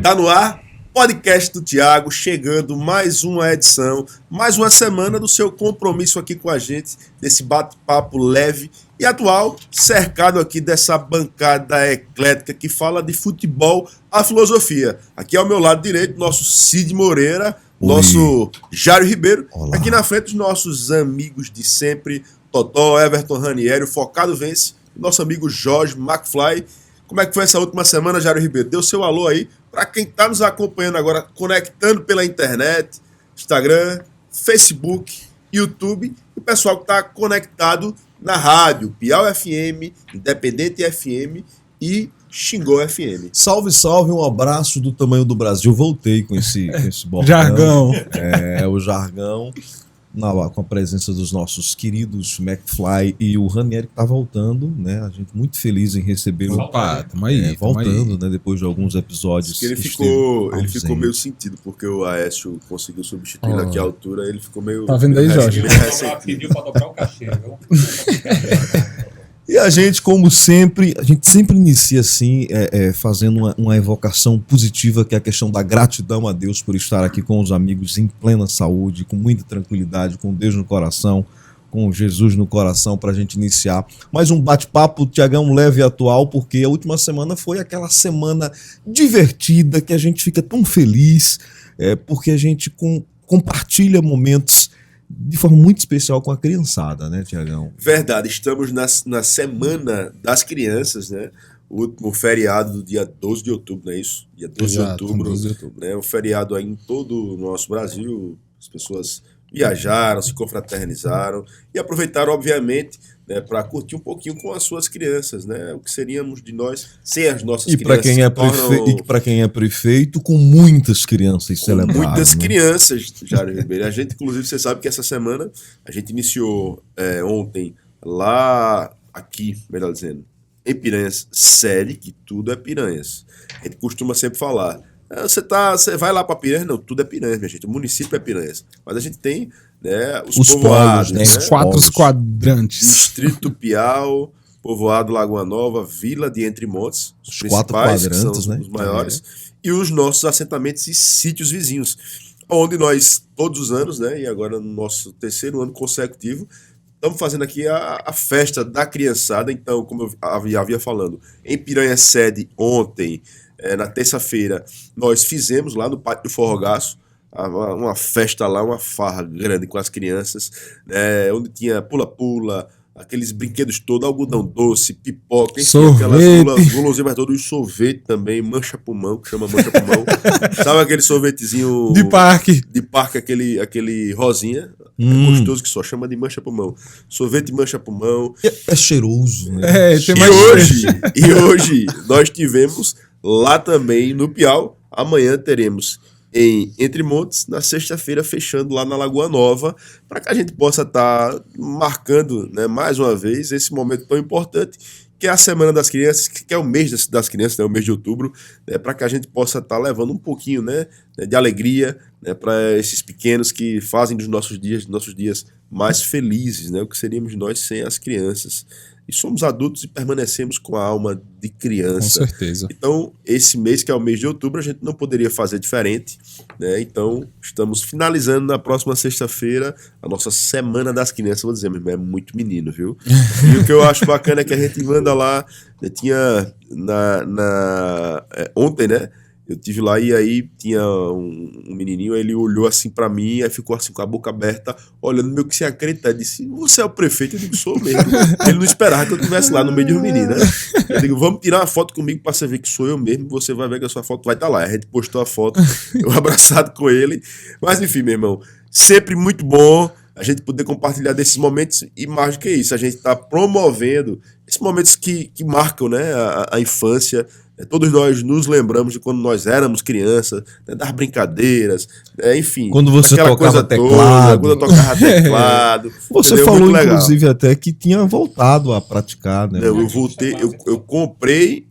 Tá no ar, podcast do Thiago, chegando mais uma edição, mais uma semana do seu compromisso aqui com a gente, desse bate-papo leve e atual, cercado aqui dessa bancada eclética que fala de futebol à filosofia. Aqui ao meu lado direito, nosso Cid Moreira, nosso Jário Ribeiro. Olá. Aqui na frente, os nossos amigos de sempre, Totó, Everton Ranieri, o Focado Vence, nosso amigo Jorge McFly. Como é que foi essa última semana, Jário Ribeiro? Dê o seu alô aí para quem está nos acompanhando agora, conectando pela internet, Instagram, Facebook, YouTube, e o pessoal que está conectado na rádio, Piau FM, Independente FM e Xingó FM. Salve, salve, um abraço do tamanho do Brasil. Voltei com esse bordão. Jargão. O jargão. Com a presença dos nossos queridos McFly e o Ranieri que tá voltando, né? A gente muito feliz em recebê-lo. Opa, tamo aí. Voltando, né? Depois de alguns episódios. Ele ficou meio sentido, porque o Aécio conseguiu substituir naquela altura, ele ficou meio... Tá vendo aí, Jorge? Pediu pra dobrar o cachê, viu? E a gente, como sempre, inicia assim, fazendo uma evocação positiva, que é a questão da gratidão a Deus por estar aqui com os amigos em plena saúde, com muita tranquilidade, com Deus no coração, com Jesus no coração, para a gente iniciar mais um bate-papo, Thiagão, leve e atual, porque a última semana foi aquela semana divertida, que a gente fica tão feliz, porque a gente compartilha momentos de forma muito especial com a criançada, né, Thiagão? Verdade, estamos na Semana das Crianças, né? O último feriado do dia 12 de outubro, não é isso? Dia 12 de outubro, 12 de outubro. Né? Um feriado aí em todo o nosso Brasil, as pessoas viajaram, se confraternizaram e aproveitaram, obviamente, né, para curtir um pouquinho com as suas crianças, né? O que seríamos de nós sem as nossas crianças. E para quem é prefeito, com muitas crianças celebrando. Muitas crianças, Jário Ribeiro. A gente, inclusive, você sabe que essa semana a gente iniciou ontem aqui, melhor dizendo, em Piranhas, sede, que tudo é Piranhas. A gente costuma sempre falar, você vai lá para Piranhas? Não, tudo é Piranhas, minha gente. O município é Piranhas. Mas a gente tem, né, os povoados, polos, né? Os quatro quadrantes. Distrito Piau, povoado Lagoa Nova, Vila de Entre Montes, os quatro quadrantes, são os maiores, e os nossos assentamentos e sítios vizinhos, onde nós, todos os anos, né, e agora no nosso terceiro ano consecutivo, estamos fazendo aqui a festa da criançada. Então, como eu havia falando, em Piranha Sede, ontem, na terça-feira, nós fizemos lá no Pátio do Forrogaço uma festa lá, uma farra grande com as crianças, onde tinha pula-pula, aqueles brinquedos todos, algodão doce, pipoca, enfim, aquelas guloseimas todas, e sorvete também, mancha-pulmão, que chama mancha-pulmão. Sabe aquele sorvetezinho de parque, aquele rosinha, gostoso que só chama de mancha-pulmão. Sorvete mancha-pulmão. É cheiroso, né? E hoje nós tivemos lá também no Piau. Amanhã teremos em Entre Montes, na sexta-feira, fechando lá na Lagoa Nova, para que a gente possa estar marcando, né, mais uma vez esse momento tão importante, que é a Semana das Crianças, que é o mês das crianças, né, o mês de outubro, né, para que a gente possa estar levando um pouquinho, né, de alegria, né, para esses pequenos que fazem dos nossos dias mais felizes, né, o que seríamos nós sem as crianças. E somos adultos e permanecemos com a alma de criança. Com certeza. Então, esse mês, que é o mês de outubro, a gente não poderia fazer diferente, né? Então, estamos finalizando na próxima sexta-feira a nossa Semana das Crianças. Vou dizer, meu irmão, é muito menino, viu? E o que eu acho bacana é que a gente manda lá, tinha ontem, né? Eu tive lá e aí tinha um menininho, ele olhou assim pra mim, aí ficou assim com a boca aberta, olhando meio que sem acreditar. Disse, você é o prefeito? Eu digo, sou mesmo. Ele não esperava que eu estivesse lá no meio dos meninos, né? Eu digo, vamos tirar uma foto comigo pra você ver que sou eu mesmo, você vai ver que a sua foto vai estar lá. A gente postou a foto, eu abraçado com ele. Mas enfim, meu irmão, sempre muito bom a gente poder compartilhar desses momentos, e mais do que isso, a gente tá promovendo esses momentos que marcam, né, a infância. Todos nós nos lembramos de quando nós éramos crianças, né, das brincadeiras, enfim. Quando você tocava teclado. Quando eu tocava teclado. Você entendeu? falou, muito inclusive, legal. até que tinha voltado a praticar, né? Eu voltei, eu comprei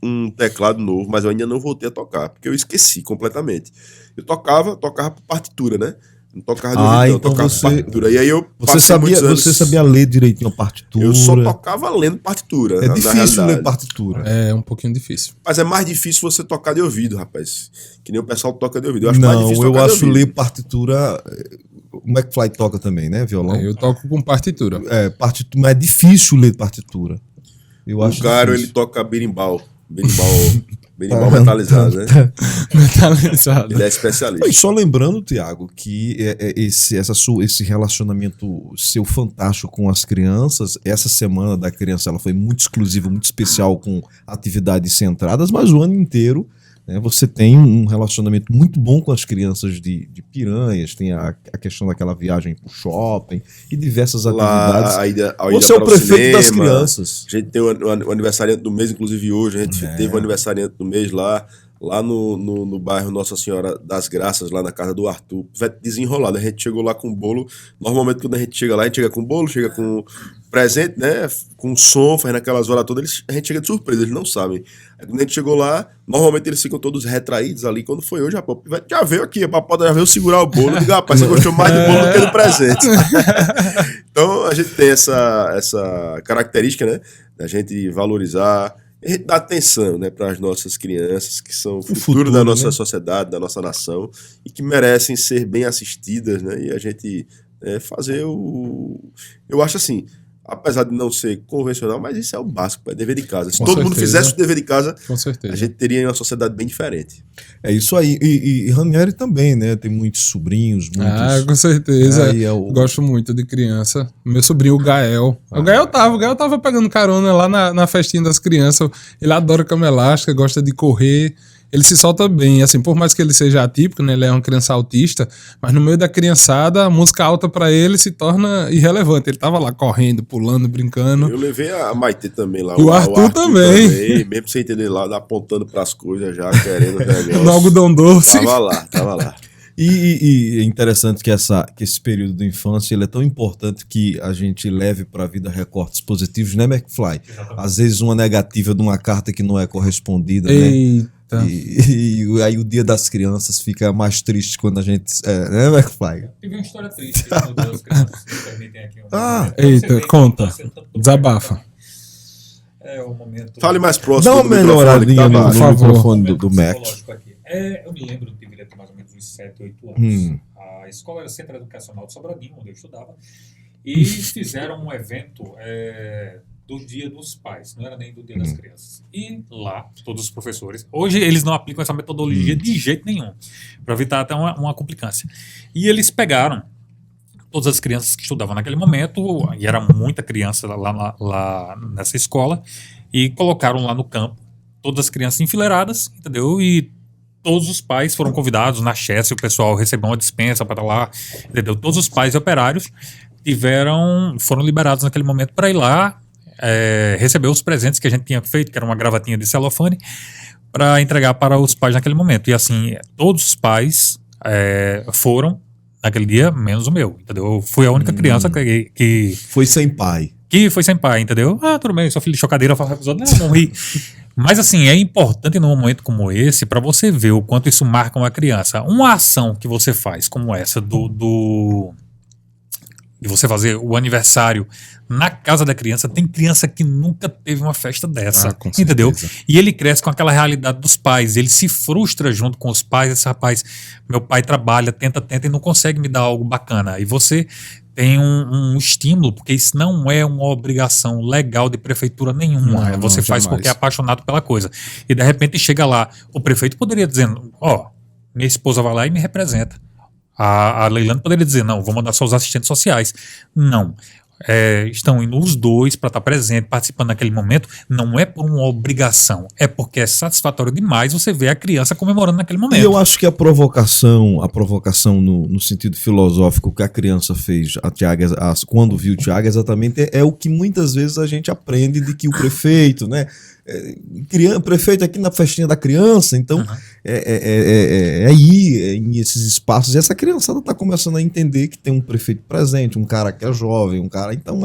um teclado novo, mas eu ainda não voltei a tocar, porque eu esqueci completamente. Eu tocava por partitura, né? Não tocava de ouvido, não, então tocava partitura. E aí eu você sabia ler direitinho a partitura? Eu só tocava lendo partitura. É difícil ler partitura. É um pouquinho difícil. Mas é mais difícil você tocar de ouvido, rapaz. Que nem o pessoal toca de ouvido. Eu acho mais difícil eu tocar de acho ouvido. ler partitura... O McFly toca também, né? Violão. Eu toco com partitura. Partitura, mas é difícil ler partitura. Eu acho O Caro, ele difícil. toca berimbau. Berimbau metalizado, né? Metalizado. Ele é especialista. E só lembrando, Tiago, que esse relacionamento seu fantástico com as crianças, essa semana da criança ela foi muito exclusiva, muito especial, com atividades centradas, mas o ano inteiro, né, você tem um relacionamento muito bom com as crianças de Piranhas, tem a questão daquela viagem pro shopping e diversas atividades. A ida Você é o para prefeito das cinema. crianças. A gente tem o aniversariante do mês, inclusive hoje, a gente teve o aniversariante do mês lá no bairro Nossa Senhora das Graças, lá na casa do Arthur. Desenrolado, a gente chegou lá com bolo. Normalmente quando a gente chega lá, a gente chega com bolo, chega com presente, né? Com som, fazendo aquelas horas todas, a gente chega de surpresa, eles não sabem. Aí, quando a gente chegou lá, normalmente eles ficam todos retraídos ali. Quando foi hoje, rapaz, já veio aqui, a papoda já veio segurar o bolo. Eu digo, rapaz, você gostou mais do bolo do que do presente. Então a gente tem essa característica, né? Da gente valorizar. A gente dá atenção, né, para as nossas crianças, que são o futuro da nossa sociedade, da nossa nação, e que merecem ser bem assistidas, né, e a gente fazer eu acho assim, apesar de não ser convencional, mas isso é o básico, é dever de casa. Se todo mundo fizesse o dever de casa, com certeza, a gente teria uma sociedade bem diferente. É isso aí. E Ranieri também, né? Tem muitos sobrinhos, muitos... com certeza. Gosto muito de criança. Meu sobrinho, o Gael. O Gael tava pegando carona lá na festinha das crianças. Ele adora cama elástica, gosta de correr. Ele se solta bem, assim, por mais que ele seja atípico, né, ele é uma criança autista, mas no meio da criançada, a música alta pra ele se torna irrelevante. Ele tava lá correndo, pulando, brincando. Eu levei a Maitê também lá. O Arthur também. Mesmo sem entender lá, apontando pras coisas já, querendo o negócio. No algodão doce. Tava lá. E é interessante que esse período da infância ele é tão importante que a gente leve para a vida recortes positivos, né, McFly? Às vezes uma negativa de uma carta que não é correspondida, né? E aí o dia das crianças fica mais triste quando a gente... né, McFly? Tive uma história triste no dia das crianças, se me permitem aqui. Eita, conta. Desabafa. É o momento... Fale mais próximo. Dá uma melhoradinha no microfone do Mac. Eu me lembro, deveria ter mais ou menos uns 7, 8 anos. A escola era Centro Educacional de Sobradinho, onde eu estudava, e fizeram um evento do Dia dos Pais, não era nem do Dia das Crianças. E lá, todos os professores, hoje eles não aplicam essa metodologia de jeito nenhum, para evitar até uma complicância. E eles pegaram todas as crianças que estudavam naquele momento, e era muita criança lá nessa escola, e colocaram lá no campo todas as crianças enfileiradas, entendeu? E todos os pais foram convidados na Chess, o pessoal recebeu uma dispensa para estar lá, entendeu? Todos os pais e operários foram liberados naquele momento para ir lá receber os presentes que a gente tinha feito, que era uma gravatinha de celofane, para entregar para os pais naquele momento. E assim, todos os pais foram naquele dia, menos o meu, entendeu? Eu fui a única criança que foi sem pai. Que foi sem pai, entendeu? Tudo bem, sou filho de chocadeira, faço episódio, não ri. Mas assim, é importante num momento como esse para você ver o quanto isso marca uma criança. Uma ação que você faz como essa de você fazer o aniversário na casa da criança, tem criança que nunca teve uma festa dessa, entendeu? E ele cresce com aquela realidade dos pais, ele se frustra junto com os pais, esse rapaz, meu pai trabalha, tenta e não consegue me dar algo bacana. E você tem um estímulo, porque isso não é uma obrigação legal de prefeitura nenhuma. Você faz porque é apaixonado pela coisa. E de repente chega lá, o prefeito poderia dizer, minha esposa vai lá e me representa. A Leilane poderia dizer, não, vou mandar só os assistentes sociais. Não. Estão indo os dois para estar presente, participando naquele momento, não é por uma obrigação, é porque é satisfatório demais você ver a criança comemorando naquele momento. E eu acho que a provocação no sentido filosófico que a criança fez a Tiago, quando viu o Tiago, exatamente é o que muitas vezes a gente aprende de que o prefeito, né? Prefeito aqui na festinha da criança, então aí em esses espaços, e essa criançada está começando a entender que tem um prefeito presente, um cara que é jovem, um cara, então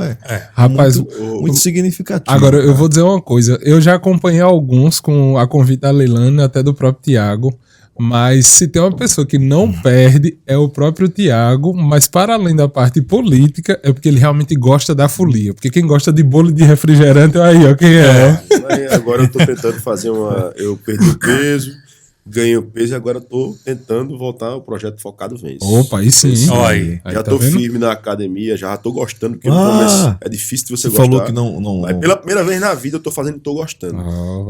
rapaz, muito significativo. Agora, eu vou dizer uma coisa, eu já acompanhei alguns com a convite da Leilane, até do próprio Tiago, Mas se tem uma pessoa que não perde, é o próprio Tiago, mas para além da parte política, é porque ele realmente gosta da folia. Porque quem gosta de bolo de refrigerante, aí, ó, quem é? Aí agora eu tô tentando fazer eu perdi o peso, ganhei o peso e agora eu tô tentando voltar ao projeto Focado Vence. Opa, aí sim. Olha aí. Já tá tô vendo? firme na academia, já tô gostando, porque no começo é difícil de você Você gostar. falou que não. Mas pela primeira vez na vida eu tô fazendo e tô gostando.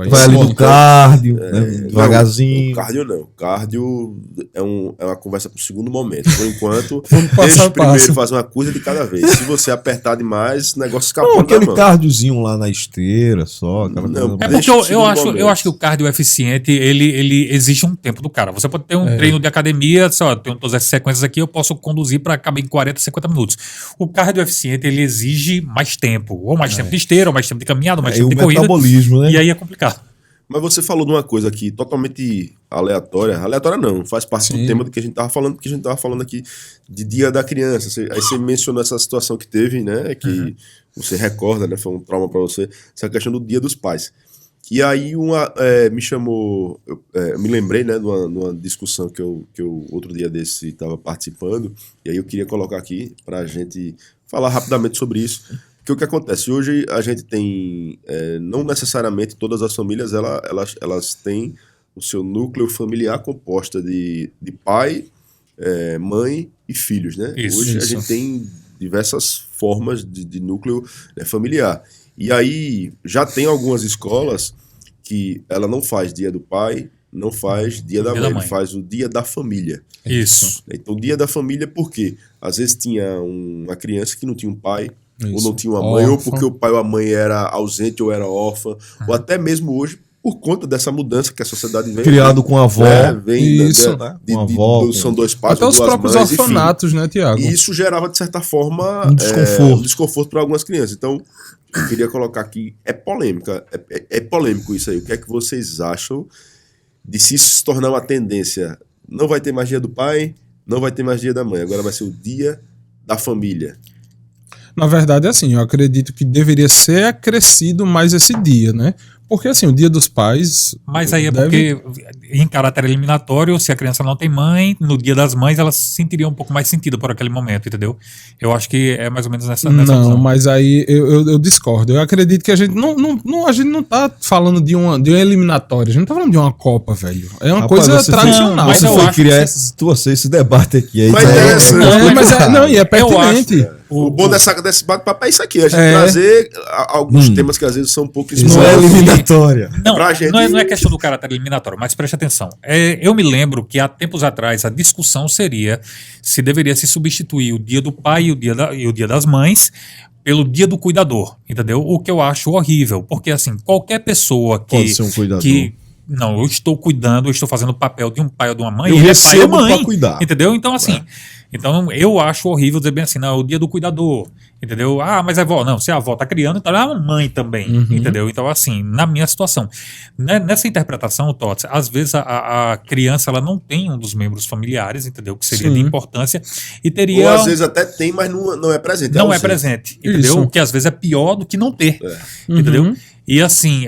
Aí Vai sim. ali no cardio, né, Não, devagarzinho. Cardio não. Cardio é uma conversa pro segundo momento. Por enquanto, Vamos passo deixa a primeiro passo. fazer uma coisa de cada vez. Se você apertar demais, o negócio escapou Não, da aquele mão. cardiozinho lá na esteira só. Aquela Não, coisa É mais- porque Deixa o eu segundo acho que o cardio eficiente, ele exige um tempo do cara. Você pode ter um treino de academia, sei lá, tenho todas essas sequências aqui, eu posso conduzir para acabar em 40, 50 minutos. O cardio eficiente, ele exige mais tempo. Ou mais tempo de esteira, ou mais tempo de caminhada, ou mais E tempo o de corrida. metabolismo, né? E aí é complicado. Mas você falou de uma coisa aqui totalmente aleatória. Aleatória não, faz parte Sim. do tema do que a gente tava falando, porque a gente tava falando aqui de Dia da Criança. Aí você mencionou essa situação que teve, né? Que você recorda, né? Foi um trauma para você, essa questão do Dia dos Pais. E aí me chamou, eu me lembrei, né, de uma discussão que eu outro dia desse estava participando, e aí eu queria colocar aqui para a gente falar rapidamente sobre isso. Porque o que acontece? Hoje a gente tem, não necessariamente todas as famílias, elas têm o seu núcleo familiar composta de pai, mãe e filhos, né? Isso, Hoje isso. a gente tem diversas formas de núcleo, né, familiar. E aí já tem algumas escolas que ela não faz dia do pai, não faz dia da mãe, faz o dia da família. Isso. Então, dia da família, por quê? Às vezes tinha uma criança que não tinha um pai, ou Isso. não tinha uma mãe, ou Órfã. porque o pai ou a mãe era ausente ou era órfã, ou até mesmo hoje, por conta dessa mudança que a sociedade vem. Criado com a avó. Vem Isso. Com a avó, são dois pais, Até os duas próprios mães, enfim. orfanatos, né, Tiago? E isso gerava, de certa forma, Um desconforto. um desconforto para algumas crianças. Então, eu queria colocar aqui, é polêmica, é polêmico isso aí. O que é que vocês acham de se isso se tornar uma tendência? Não vai ter mais dia do pai, não vai ter mais dia da mãe, agora vai ser o dia da família. Na verdade, assim, eu acredito que deveria ser acrescido mais esse dia, né? Porque, assim, o Dia dos Pais... Mas aí é deve- porque, em caráter eliminatório, se a criança não tem mãe, no Dia das Mães ela se sentiria um pouco mais sentida por aquele momento, entendeu? Eu acho que é mais ou menos nessa Não, visão. mas aí eu discordo. Eu acredito que a gente a gente não tá falando de uma eliminatória, a gente não tá falando de uma Copa, velho. É uma Rapaz, coisa você tradicional. mas Você eu foi acho criar que esse debate aqui. Aí Mas tá- interessante. E é pertinente. acho, O bom desse bate-papo é isso aqui, a gente É. trazer alguns temas que às vezes são um pouco Não é expostos. eliminatória. Não, Pra gente- não é questão do caráter eliminatório, mas preste atenção. Eu me lembro que há tempos atrás a discussão seria se deveria se substituir o dia do pai e o dia das mães pelo dia do cuidador, entendeu? O que eu acho horrível, porque assim, qualquer pessoa que... Pode ser um cuidador. Não, eu estou cuidando, eu estou fazendo o papel de um pai ou de uma mãe, Eu ele é pai ou recebo mãe, pra cuidar. entendeu? Então assim, então eu acho horrível dizer bem assim, não, é o dia do cuidador, entendeu? Ah, mas a avó, não, se a avó tá criando, então ela é a mãe também, entendeu? Então assim, na minha situação, nessa interpretação, Tots, às vezes a criança ela não tem um dos membros familiares, entendeu? Que seria de Sim. importância e teria... Ou às vezes até tem, mas não é presente. Não é ausente. presente, entendeu? Isso. O que às vezes é pior do que não ter, entendeu? E assim,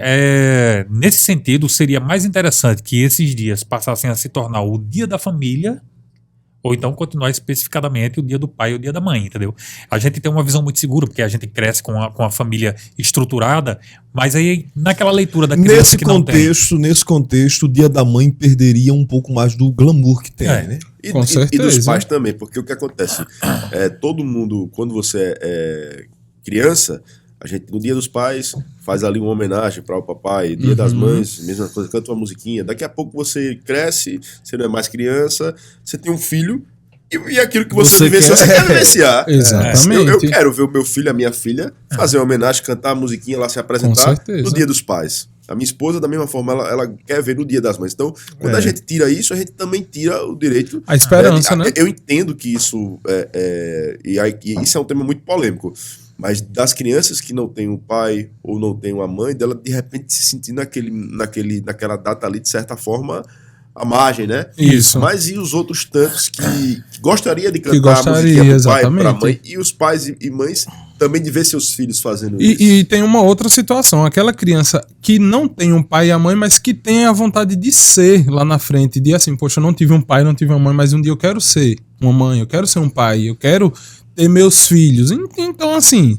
nesse sentido, seria mais interessante que esses dias passassem a se tornar o dia da família, ou então continuar especificadamente o dia do pai e o dia da mãe, entendeu? A gente tem uma visão muito segura, porque a gente cresce com a família estruturada, mas aí naquela leitura da criança Nesse que não tem... contexto, o Dia da Mãe perderia um pouco mais do glamour que tem, É. né? Com E dos certeza. pais também, porque o que acontece? Todo mundo, quando você é criança, a gente no Dia dos Pais faz ali uma homenagem para o papai, Dia das Mães, mesma coisa, canta uma musiquinha. Daqui a pouco você cresce, você não é mais criança, você tem um filho, e aquilo que você vivenciou, você quer vivenciar. Exatamente. Eu quero ver o meu filho, a minha filha, fazer uma homenagem, cantar a musiquinha lá, se apresentar certeza. no Dia dos Pais. A minha esposa, da mesma forma, ela quer ver no Dia das Mães. Então, quando a gente tira isso, a gente também tira o direito... A esperança, né? Eu entendo que isso e isso é um tema muito polêmico, mas das crianças que não têm um pai ou não têm uma mãe, dela de repente se sentir naquela data ali, de certa forma, à margem, né? Isso. Mas e os outros tantos que gostaria de Que cantar a gostaria, musiquinha do pai para a exatamente. mãe, e os pais e mães também de ver seus filhos fazendo isso. E tem uma outra situação, aquela criança que não tem um pai e a mãe, mas que tem a vontade de ser lá na frente, de assim, poxa, eu não tive um pai, não tive uma mãe, mas um dia eu quero ser uma mãe, eu quero ser um pai, eu quero ter meus filhos. Então, assim,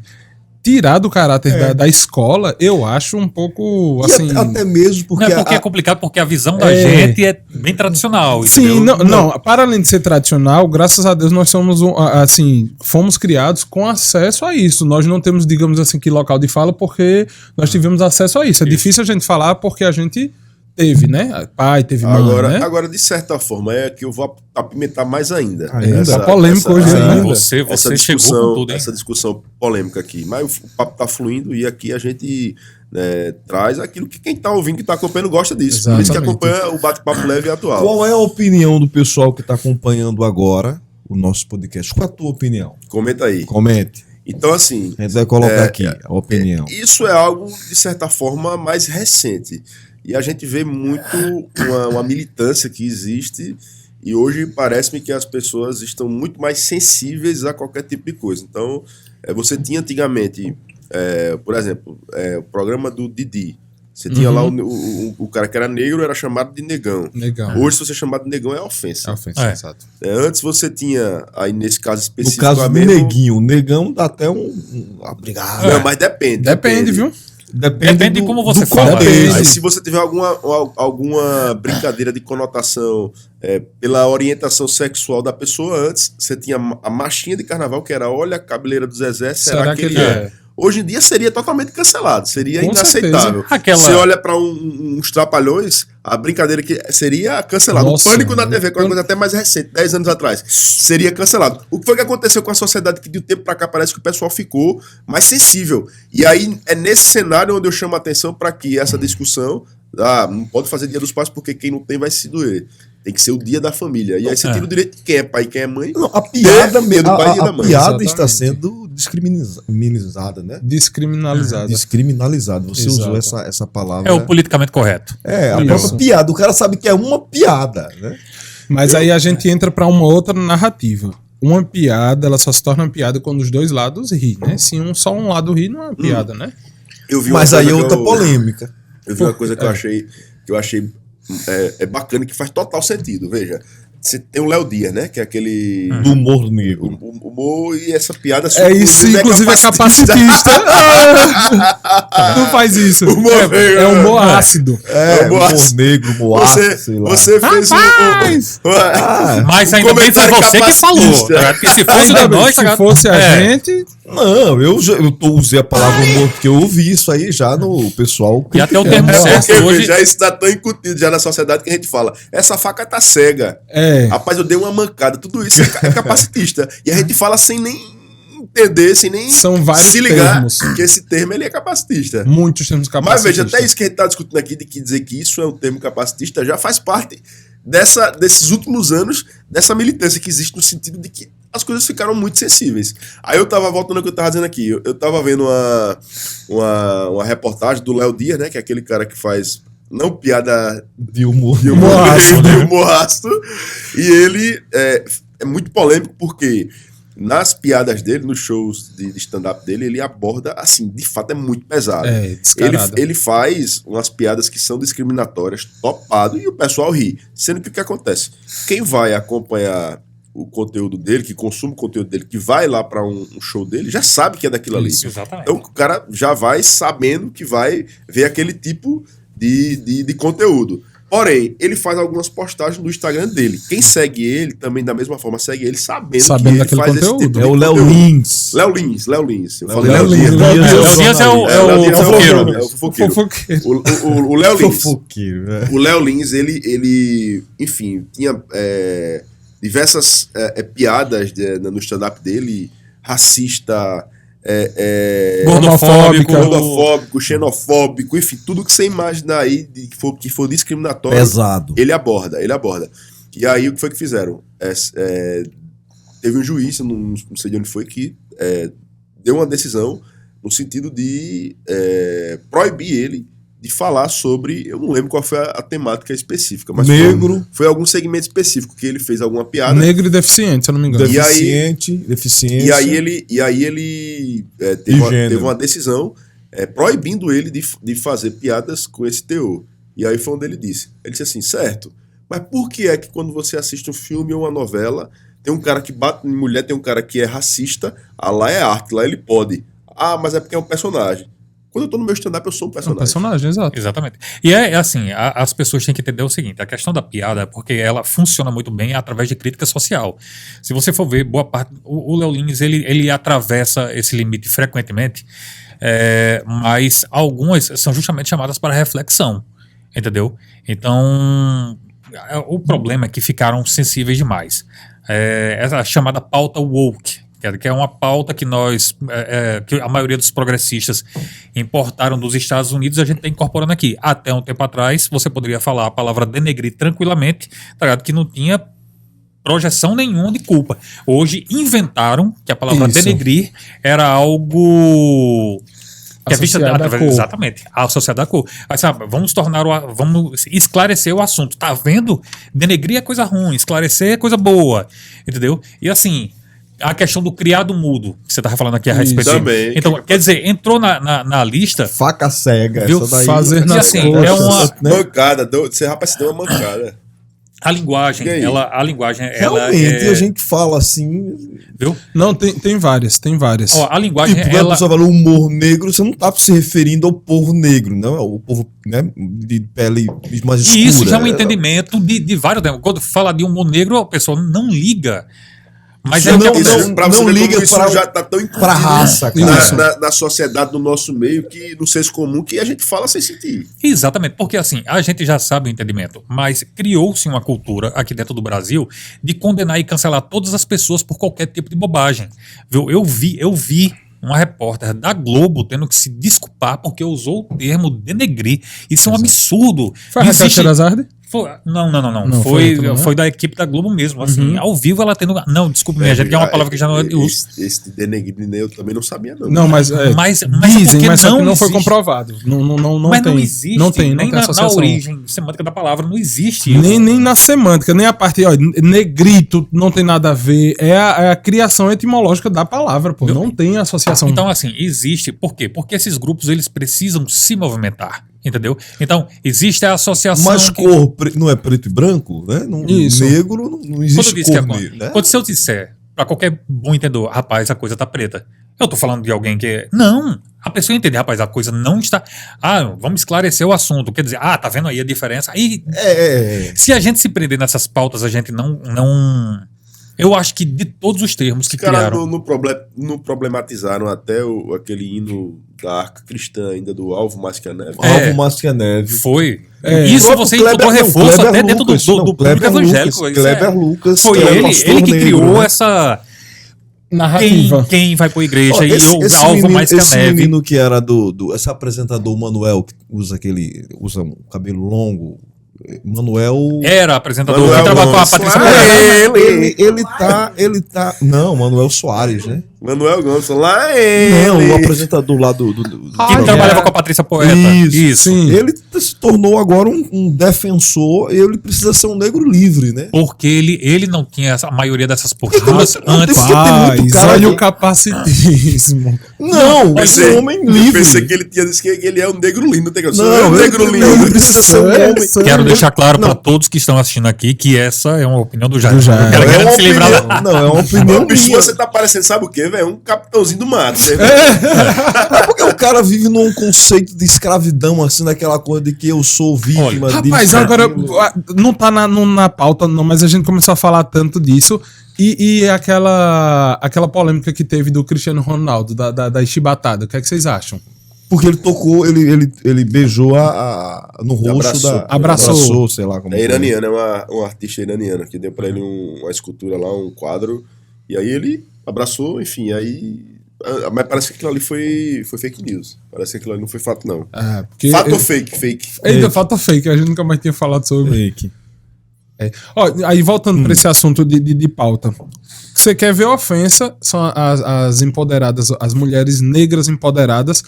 tirar do caráter da escola, eu acho um pouco, assim... até mesmo porque... Não, porque é complicado, porque a visão da gente é bem tradicional. Sim, entendeu? não, para além de ser tradicional, graças a Deus nós somos, assim, fomos criados com acesso a isso. Nós não temos, digamos assim, que local de fala porque nós tivemos acesso a isso. É difícil a gente falar porque a gente teve, né? Pai, teve mãe, né? Agora, de certa forma, é que eu vou apimentar mais ainda. Tá polêmico hoje ainda. Você chegou com tudo, hein? Essa discussão polêmica aqui. Mas o papo tá fluindo e aqui a gente traz aquilo que quem tá ouvindo, que tá acompanhando, gosta disso. Por isso que acompanha o Bate-Papo Leve atual. Qual é a opinião do pessoal que está acompanhando agora o nosso podcast? Qual é a tua opinião? Comenta aí. Comente. Então, assim... A gente vai colocar aqui a opinião. Isso é algo, de certa forma, mais recente. E a gente vê muito uma militância que existe e hoje parece-me que as pessoas estão muito mais sensíveis a qualquer tipo de coisa. Então, você tinha antigamente, por exemplo, o programa do Didi. Você tinha lá o cara que era negro, era chamado de negão. Hoje, se você chamar de negão, é ofensa. É ofensa, exato. Antes você tinha, aí nesse caso No específico... caso do neguinho, o negão dá até obrigado. Não, mas depende. Depende, viu? Depende de como você fala. Aí, se você tiver alguma brincadeira de conotação pela orientação sexual da pessoa antes, você tinha a marchinha de carnaval, que era olha a cabeleira do Zezé, será que ele é? Hoje em dia seria totalmente cancelado, seria Com inaceitável. Você olha para uns trapalhões, a brincadeira que seria cancelada. O Pânico na TV, que é uma coisa até mais recente, 10 anos atrás, seria cancelado. O que foi que aconteceu com a sociedade que de um tempo para cá parece que o pessoal ficou mais sensível. E aí é nesse cenário onde eu chamo a atenção para que essa discussão, não pode fazer Dia dos Pais porque quem não tem vai se doer. Tem que ser o dia da família. E aí você tira o direito de quem é pai e quem é mãe. Não, a piada do pai e da mãe. A piada está sendo descriminalizada, né? Descriminalizada. Você usou essa palavra. É o politicamente correto. A própria piada. O cara sabe que é uma piada, né? Mas aí a gente entra para uma outra narrativa. Uma piada, ela só se torna uma piada quando os dois lados riem, né? Se só um lado ri, não é uma piada, né? Mas aí é outra polêmica. Eu vi uma coisa que eu achei bacana, que faz total sentido. Veja, você tem o Léo Dias, né? Que é aquele... Do humor negro. Humor e essa piada... Isso, inclusive é capacitista. Não faz isso. É humor ácido. Humor negro, humor ácido, sei lá. Você fez Mas ainda bem que foi você que falou. Porque se fosse de nós... Se fosse a gente... Não, eu usei a palavra humor porque eu ouvi isso aí já no pessoal. E até o termo certo hoje... Já está tão incutido já na sociedade que a gente fala, essa faca tá cega. Rapaz, eu dei uma mancada. Tudo isso é capacitista. E a gente fala sem nem entender, sem nem se ligar termos. Que esse termo ele é capacitista. Muitos termos capacitistas. Mas veja, até isso que a gente está discutindo aqui, de que dizer que isso é um termo capacitista, já faz parte desses últimos anos, dessa militância que existe no sentido de que as coisas ficaram muito sensíveis. Aí eu tava voltando ao que eu tava dizendo aqui. Eu tava vendo uma reportagem do Léo Dias, né? Que é aquele cara que faz... Não piada de humor ácido. E ele é muito polêmico porque nas piadas dele, nos shows de stand-up dele, ele aborda, assim, de fato é muito pesado. Ele faz umas piadas que são discriminatórias, topado, e o pessoal ri. Sendo que o que acontece? Quem vai acompanhar o conteúdo dele, que consome o conteúdo dele, que vai lá para um show dele, já sabe que é daquilo ali. Exatamente. Então o cara já vai sabendo que vai ver aquele tipo de conteúdo. Porém, ele faz algumas postagens no Instagram dele. Quem segue ele, também da mesma forma, segue ele sabendo que ele faz conteúdo. Esse tipo é o Léo Lins. Léo Lins. Eu falei Léo Lins. Léo Dias é o fofoqueiro. O Léo Lins. O Léo Lins, ele, enfim, tinha diversas piadas no stand-up dele, racista... gordofóbico, xenofóbico, enfim, tudo que você imaginar aí que for discriminatório, pesado. Ele aborda. E aí o que foi que fizeram? Teve um juiz, não sei de onde foi, que deu uma decisão no sentido de proibir ele de falar sobre, eu não lembro qual foi a temática específica, mas Negro. foi algum segmento específico que ele fez alguma piada. Negro e deficiente, se eu não me engano. Deficiência. E aí ele teve uma decisão proibindo ele de fazer piadas com esse teor. E aí foi onde ele disse assim, certo, mas por que é que quando você assiste um filme ou uma novela, tem um cara que bate em mulher, tem um cara que é racista, lá é arte, lá ele pode. Mas é porque é um personagem. Quando eu tô no meu stand-up, eu sou um personagem. Exato. Exatamente. E assim, as pessoas têm que entender o seguinte, a questão da piada é porque ela funciona muito bem através de crítica social. Se você for ver, boa parte, o Léo Lins, ele atravessa esse limite frequentemente, mas algumas são justamente chamadas para reflexão, entendeu? Então, o problema é que ficaram sensíveis demais. Essa chamada pauta woke, que é uma pauta que que a maioria dos progressistas importaram dos Estados Unidos, a gente está incorporando aqui. Até um tempo atrás, você poderia falar a palavra denegrir tranquilamente, tá ligado? Que não tinha projeção nenhuma de culpa. Hoje inventaram que a palavra denegrir era algo que é vista através, exatamente, associada à cor. Aí, sabe, vamos esclarecer o assunto. Tá vendo? Denegrir é coisa ruim, esclarecer é coisa boa, entendeu? E assim, a questão do criado mudo, que você estava falando aqui a respeito também. Então, quer dizer, entrou na lista. Faca cega, viu? Essa daí. Fazer nas assim, coxas, é uma mancada. Você, rapaz, você deu uma mancada. A linguagem, realmente, a gente fala assim. Viu? Não, tem várias. Ó, a linguagem, tipo, quando a pessoa fala humor negro, você não tá se referindo ao povo negro, não? O povo, né, de pele mais escura. E isso já é um entendimento de vários temas. Quando fala de humor negro, a pessoa não liga. Mas não liga isso já tá tão pra raça, cara. Na sociedade do nosso meio, que no senso comum, que a gente fala sem sentir. Exatamente, porque assim, a gente já sabe o entendimento, mas criou-se uma cultura aqui dentro do Brasil de condenar e cancelar todas as pessoas por qualquer tipo de bobagem. Viu? Eu vi uma repórter da Globo tendo que se desculpar porque usou o termo denegrir. Isso é um absurdo. Foi a Raquel Sherazade? Não. Foi da equipe da Globo mesmo. Assim, ao vivo ela tendo. Não, desculpe, minha gente, que é uma palavra que já não é de uso. Esse denegrir eu também não sabia, não. Não, mas dizem, mas não foi comprovado. Mas não existe. Não tem nem associação. Na origem semântica da palavra, não existe. Nem na semântica, nem a parte, negrito não tem nada a ver. É a criação etimológica da palavra, pô. Não tem associação. Então, assim, existe. Por quê? Porque esses grupos, eles precisam se movimentar. Entendeu? Então, existe a associação. Mas cor não é preto e branco, né? Isso. Negro não existe cor negro, né? Quando se eu disser, pra qualquer bom entendedor, rapaz, a coisa tá preta, eu tô falando de alguém que. Não! A pessoa entende, rapaz, a coisa não está. Vamos esclarecer o assunto. Quer dizer, tá vendo aí a diferença? Aí. Se a gente se prender nessas pautas, a gente não. Eu acho que de todos os termos que criaram. Não problematizaram até aquele hino da Arca Cristã ainda do Alvo Mais Que a Neve. Alvo Mais Que a Neve. Foi. Isso você encontrou reforço até dentro do público evangélico. Kleber Lucas. Foi ele que criou essa narrativa. Quem vai pra igreja Alvo Mais Que a Neve. Esse menino que era esse apresentador Manuel, que usa um cabelo longo. Manuel era apresentador que trabalha com a Patrícia ele tá não, Manuel Soares, né? Manuel Gomes, não, o apresentador lá do que trabalhava com a Patrícia Poeta. Isso. Ele se tornou agora um defensor e ele precisa ser um negro livre, né? Porque ele não tinha a maioria dessas posturas antes. Olha o capacitismo. Não, esse homem livre. Eu pensei que ele tinha dito que ele é um negro lindo. Não, negro livre. Ele precisa ser um homem. Quero deixar claro para todos que estão assistindo aqui que essa é uma opinião do Jair. Não, é uma opinião minha. Você tá parecendo, sabe o quê, velho? Um capitãozinho do mato. É porque o cara vive num conceito de escravidão, assim, daquela coisa de que eu sou vítima. Rapaz, agora não tá na pauta, não, mas a gente começou a falar tanto disso. E aquela polêmica que teve do Cristiano Ronaldo, da chibatada, o que é que vocês acham? Porque ele tocou, ele beijou no rosto abraçou, sei lá como. É iraniana, é uma artista iraniana que deu pra ele uma escultura lá, um quadro, e aí ele abraçou, enfim, aí. Mas parece que aquilo ali foi fake news. Parece que aquilo ali não foi fato, não. Fato ou fake? Ainda fato ou fake, a gente nunca mais tinha falado sobre. Fake. Aí voltando para esse assunto de pauta. Você quer ver ofensa, são as empoderadas, as mulheres negras empoderadas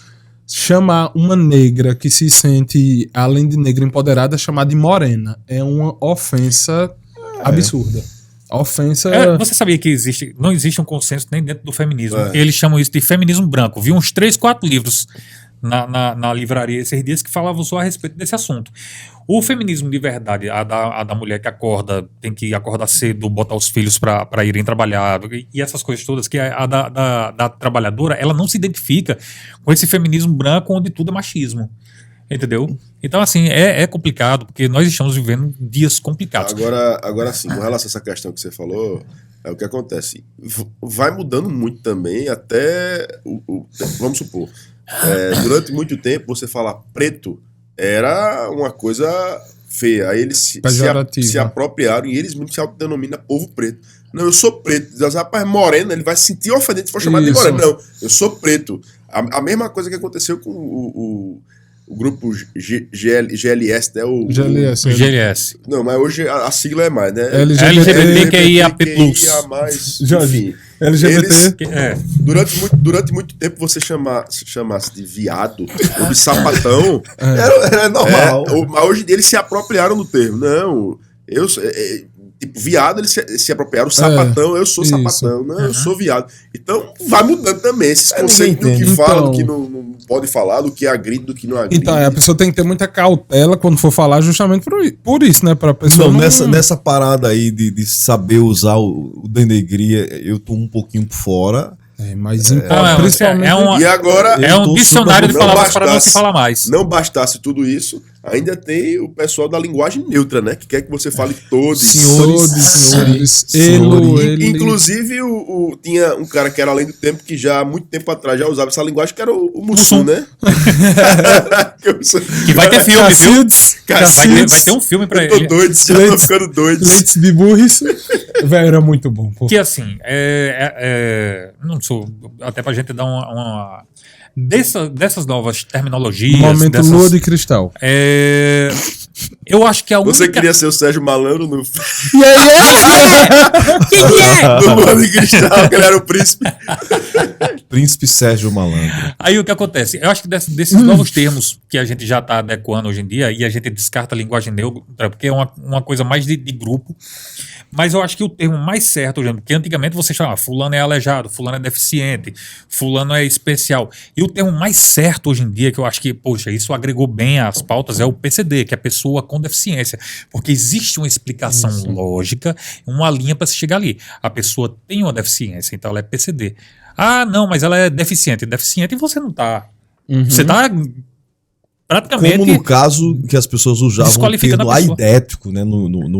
chamar uma negra que se sente, além de negra empoderada, chamar de morena é uma ofensa absurda. Ofensa. Você sabia que não existe um consenso nem dentro do feminismo. É. Eles chamam isso de feminismo branco. Vi uns 3, 4 livros na livraria esses dias que falavam só a respeito desse assunto. O feminismo de verdade, a da mulher que tem que acordar cedo, botar os filhos para irem trabalhar, e essas coisas todas, que a da trabalhadora, ela não se identifica com esse feminismo branco onde tudo é machismo. Entendeu? Então, assim, é complicado, porque nós estamos vivendo dias complicados. Agora sim, com relação a essa questão que você falou, é o que acontece. Vai mudando muito também, até, vamos supor, durante muito tempo você falar preto era uma coisa feia. Aí eles se apropriaram e eles mesmos se autodenominam povo preto. Não, eu sou preto. Diz, rapaz, moreno, ele vai se sentir ofendido se for chamado de moreno. Não, eu sou preto. A mesma coisa que aconteceu com o grupo GLS, né? GLS. Não, mas hoje a sigla é mais, né? LGBTQIAP+. Enfim. LGBT. Durante muito tempo você chamasse de viado ou de sapatão era normal. Mas hoje eles se apropriaram do termo. Não, tipo, viado, eles se apropriaram. Sapatão, eu sou sapatão. Não, eu sou viado. Então vai mudando também esses conceitos do que fala, do que não pode falar, do que agride, do que não agride. Então, a pessoa tem que ter muita cautela quando for falar, justamente por isso, né? Pra pessoa nessa parada aí de saber usar o denegria, eu tô um pouquinho por fora. Mas principalmente... E agora é um dicionário de palavras para não se falar mais. Não bastasse tudo isso, ainda tem o pessoal da linguagem neutra, né? Que quer que você fale todos. Senhores. Inclusive, tinha um cara que era além do tempo, que já há muito tempo atrás já usava essa linguagem, que era o Mussum, né? Que vai ter filme, viu? Vai ter um filme pra ele. Eu tô doido, já tô ficando doido. Leites de burris. Velho, era muito bom. Pô. Que assim, não sou, até pra gente dar uma dessas novas terminologias. Momento lua de cristal. Eu acho que a única... Você queria ser o Sérgio Malandro no... Quem é? No Lua de Cristal, que ele era o príncipe. Príncipe Sérgio Malandro. Aí o que acontece? Eu acho que desses novos termos que a gente já está adequando hoje em dia, e a gente descarta a linguagem neutra, porque é uma coisa mais de grupo, mas eu acho que o termo mais certo, porque antigamente você chamava fulano é aleijado, fulano é deficiente, fulano é especial. E o termo mais certo hoje em dia, que eu acho que, poxa, isso agregou bem às pautas, é o PCD, que é a pessoa com deficiência. Porque existe uma explicação lógica, uma linha para se chegar ali. A pessoa tem uma deficiência, então ela é PCD. Ah, não, mas ela é deficiente. Deficiente você não tá. Você tá praticamente... Como no caso que as pessoas usavam o termo aidético, né?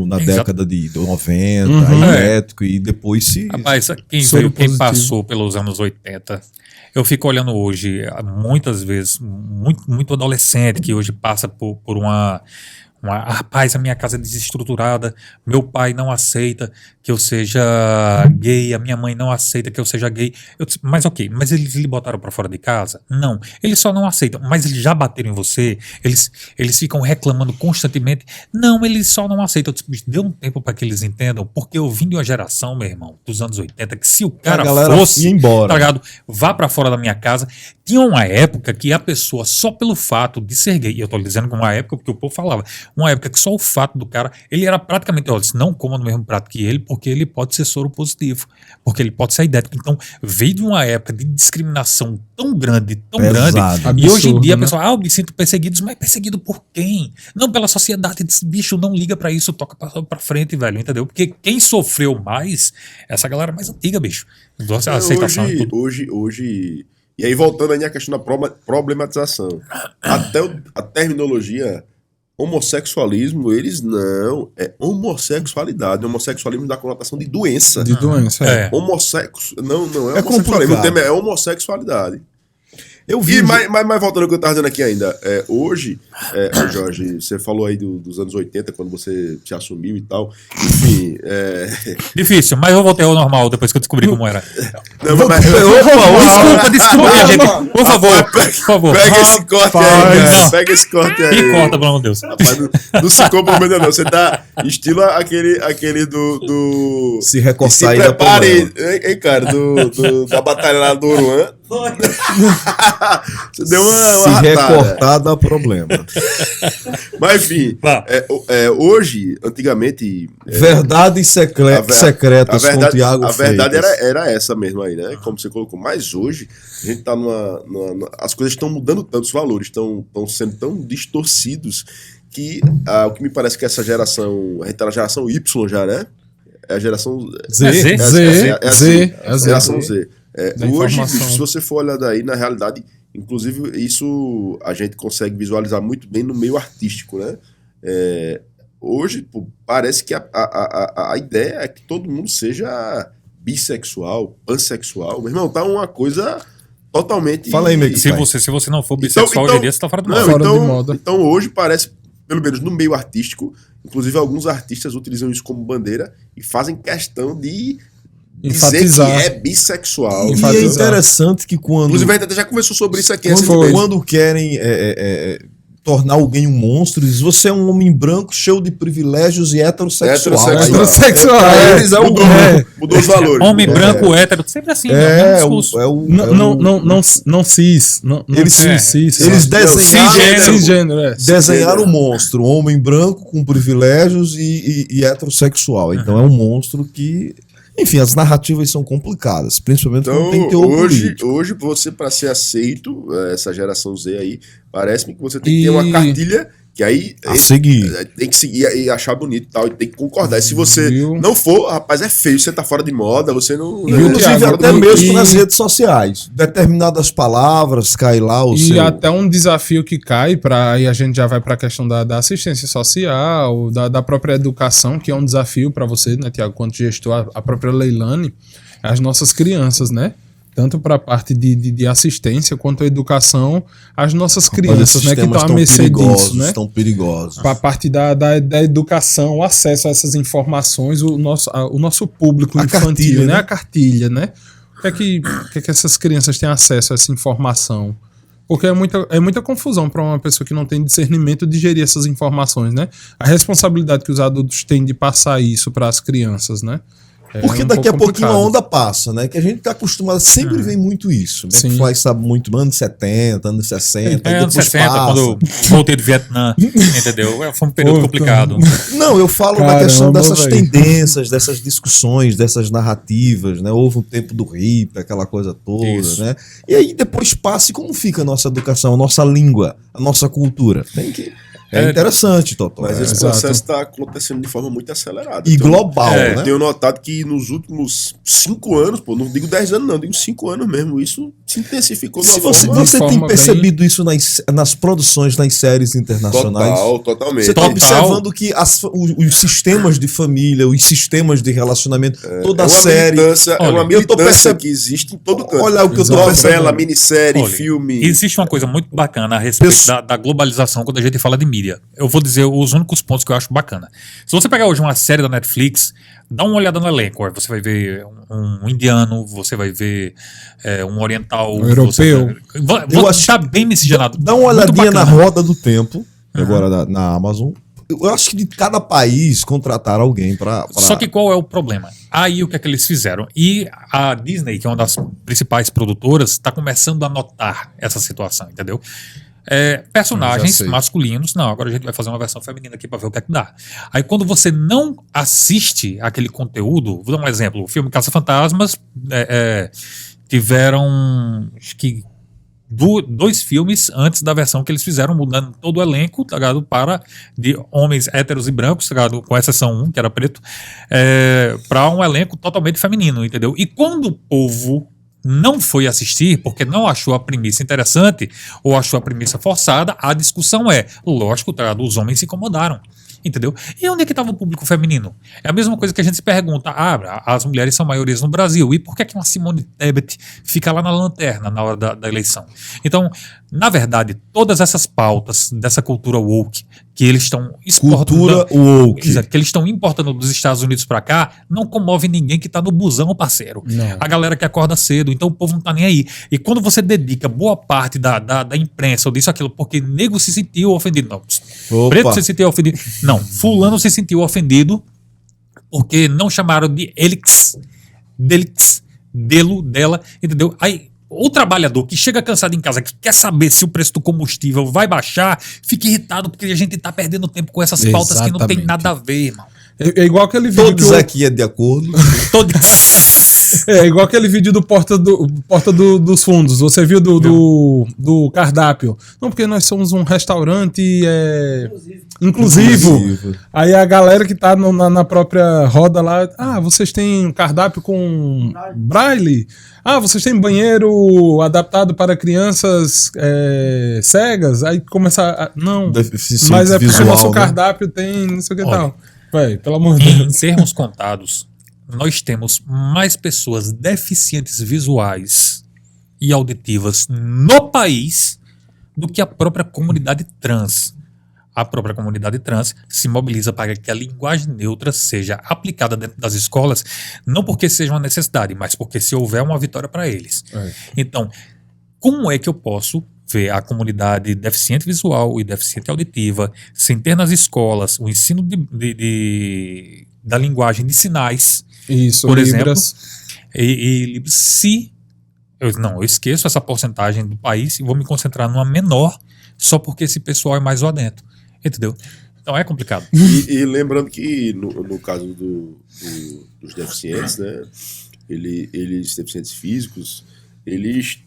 Na década de 90, aidético, e depois se... Rapaz, quem passou pelos anos 80... Eu fico olhando hoje, muitas vezes, muito adolescente que hoje passa por uma rapaz, a minha casa é desestruturada, meu pai não aceita que eu seja gay, a minha mãe não aceita que eu seja gay. Mas ok, mas eles lhe botaram pra fora de casa? Não, eles só não aceitam, mas eles já bateram em você, eles ficam reclamando constantemente. Não, eles só não aceitam. Deu um tempo pra que eles entendam, porque eu vim de uma geração, meu irmão, dos anos 80, que se o cara fosse, embora, tá ligado, vá pra fora da minha casa. Tinha uma época que a pessoa, só pelo fato de ser gay, e eu tô dizendo que uma época porque o povo falava, uma época que só o fato do cara, ele era praticamente, olha, não coma no mesmo prato que ele, porque ele pode ser soro positivo, porque ele pode ser idético. Então, veio de uma época de discriminação tão grande, absurdo, e hoje em dia a pessoa, eu me sinto perseguido, mas perseguido por quem? Não, pela sociedade. Bicho, não liga pra isso, toca pra frente, velho, entendeu? Porque quem sofreu mais, essa galera mais antiga, bicho. A aceitação. Hoje... E aí, voltando aí à questão da problematização. Até a terminologia homossexualismo, eles não. É homossexualidade. Homossexualismo dá conotação de doença. De doença, Não é homossexualismo. O termo é homossexualidade. Eu vi. Mas voltando ao que eu estava dizendo aqui ainda. Hoje, Jorge, você falou aí dos anos 80, quando você se assumiu e tal. Enfim. Difícil, mas eu voltei ao normal depois que eu descobri como era. Desculpa, minha gente. Por favor. Pega esse corte aí, cara. Pega esse corte aí. E corta, pelo amor de Deus. Rapaz, não se comprometa, não. Você tá estilo aquele do se recortar e se prepare, hein, cara, da batalha lá do Oruan. Você deu uma Se ratada. recortar dá problema. Mas enfim, Vá. hoje, antigamente... Verdades secretas com o Thiago A verdade Freitas. era essa mesmo aí, né? Como você colocou. Mas hoje, a gente tá as coisas estão mudando tanto, os valores estão sendo tão distorcidos que o que me parece que essa geração... A gente tá na geração Y já, né? É a geração... Z. A geração Z. Da Hoje, informação. bicho, se você for olhar daí, na realidade, inclusive, isso a gente consegue visualizar muito bem no meio artístico, né? Hoje, pô, parece que a ideia é que todo mundo seja bissexual, pansexual. Meu irmão, tá uma coisa totalmente... Fala aí, Meio que Se você não for bissexual hoje em dia, você tá fora do Não, modo. Fora então, de moda. então hoje parece, pelo menos no meio artístico, inclusive alguns artistas utilizam isso como bandeira e fazem questão de Enfatizar. dizer que é bissexual. E é Enfatizar. interessante que quando... Inclusive, a gente até já conversou sobre isso aqui Quando recentemente. Quando querem tornar alguém um monstro, diz, você é um homem branco cheio de privilégios e heterossexual. Heterossexual, Pra é. eles é o Mudou os valores. Homem branco, hétero, sempre assim, né? O mesmo discurso. Não cis. Não Eles- cis. Eles desenharam, Cisgênero, desenharam o monstro, um homem branco com privilégios e heterossexual. Então é um monstro que... Enfim, as narrativas são complicadas, principalmente quando Então, tem teor político. hoje, você, para ser aceito, essa geração Z aí, parece-me que você tem que ter uma cartilha que aí A seguir. tem que seguir e achar bonito e tal, e tem que concordar. E se você Viu? não for, rapaz, é feio, você tá fora de moda, você não... Viu, Inclusive, Thiago, até e- mesmo nas redes sociais. Determinadas palavras cai lá o E seu... até um desafio que cai, aí a gente já vai para a questão da assistência social, da própria educação, que é um desafio para você, né, Tiago, quanto gestor, a própria Leilane, as nossas crianças, né? Tanto para a parte de assistência quanto a educação, as nossas crianças, né, que estão à mercê disso, né? Estão perigosos. Para a parte da educação, o acesso a essas informações, o nosso público A infantil, cartilha, né? né? A cartilha, né? O que é que essas crianças têm acesso a essa informação? Porque é muita confusão para uma pessoa que não tem discernimento digerir essas informações, né? A responsabilidade que os adultos têm de passar isso para as crianças, né? Porque um daqui a pouco pouquinho a complicado. onda passa, né? Que a gente tá acostumado, sempre vem muito isso. Né? Sim. Fly sabe muito, anos 70, anos 60, É, anos depois 60, passa. quando eu voltei do Vietnã, entendeu? Foi um período Pô, complicado. Não, eu falo da Caramba, questão dessas velho. tendências, dessas discussões, dessas narrativas, né? Houve um tempo do hip, aquela coisa toda, Isso. né? E aí depois passa e como fica a nossa educação, a nossa língua, a nossa cultura? Tem que... É interessante, Totó. Mas esse Exato. processo está acontecendo de forma muito acelerada. E Então, global, é, né? Eu tenho notado que nos últimos 5 anos, pô, não digo 10 anos não, digo 5 anos mesmo, isso se intensificou de Se uma você, forma você tem forma percebido isso nas produções, nas séries internacionais? totalmente. Você está Total. observando que os sistemas de família, os sistemas de relacionamento, toda a série. É uma Olha, eu tô militância percebendo- que existe em todo canto. Olha o que eu tô Exato. percebendo. Novela, minissérie, Olha, filme. Existe uma coisa muito bacana a respeito da globalização quando a gente fala de mídia. Eu vou dizer os únicos pontos que eu acho bacana. Se você pegar hoje uma série da Netflix, dá uma olhada no elenco. Aí você vai ver um indiano, você vai ver um oriental. Um europeu. Eu acho- Tá bem miscigenado. Dá uma Muito olhadinha na bacana. roda do tempo, agora na Amazon. Eu acho que de cada país contratar alguém pra... Só que qual é o problema? Aí o que é que eles fizeram? E a Disney, que é uma das principais produtoras, está começando a notar essa situação, entendeu? Já Personagens sei. masculinos, não, agora a gente vai fazer uma versão feminina aqui para ver o que é que dá. Aí quando você não assiste aquele conteúdo, vou dar um exemplo, o filme Caça-Fantasmas tiveram, acho que 2 filmes antes da versão que eles fizeram, mudando todo o elenco, tá ligado? De homens héteros e brancos, tá ligado? Com exceção um, que era preto, para um elenco totalmente feminino, entendeu? E quando o povo não foi assistir, porque não achou a premissa interessante, ou achou a premissa forçada, a discussão lógico, tá ligado? Os homens se incomodaram. Entendeu? E onde é que estava o público feminino? É a mesma coisa que a gente se pergunta: as mulheres são maiorias no Brasil, e por que uma Simone Tebet fica lá na lanterna na hora da eleição? Então, na verdade, todas essas pautas dessa cultura woke que eles estão Cultura woke. Exato, que eles estão importando dos Estados Unidos para cá, não comove ninguém que tá no busão, parceiro. Não. A galera que acorda cedo, então o povo não tá nem aí. E quando você dedica boa parte da imprensa ou disso, aquilo, porque nego se sentiu ofendido. Não, Opa. preto se sentiu ofendido. Não, fulano se sentiu ofendido porque não chamaram de elix, delix, delo, dela, entendeu? Aí O trabalhador que chega cansado em casa, que quer saber se o preço do combustível vai baixar, fica irritado porque a gente tá perdendo tempo com essas pautas que não tem nada a ver, irmão. É igual aquele vídeo. Todos aqui é de acordo. É igual aquele vídeo do Porta dos Fundos. Você viu do cardápio? Não, porque nós somos um restaurante inclusivo. Aí a galera que tá na própria roda lá, vocês têm cardápio com braille? Vocês têm banheiro adaptado para crianças cegas? Aí começa não, mas é porque o nosso cardápio tem não sei o que tal. Véi, pelo amor de Deus. Em termos contados, nós temos mais pessoas deficientes visuais e auditivas no país do que a própria comunidade trans. A própria comunidade trans se mobiliza para que a linguagem neutra seja aplicada dentro das escolas, não porque seja uma necessidade, mas porque se houver uma vitória para eles. Então, como é que eu posso ver a comunidade deficiente visual e deficiente auditiva sem ter nas escolas o ensino da linguagem de sinais, isso, por Libras. exemplo, e Libras, se eu esqueço essa porcentagem do país e vou me concentrar numa menor só porque esse pessoal é mais lá dentro, entendeu? Então é complicado. E lembrando que no caso dos deficientes, né, eles deficientes físicos, eles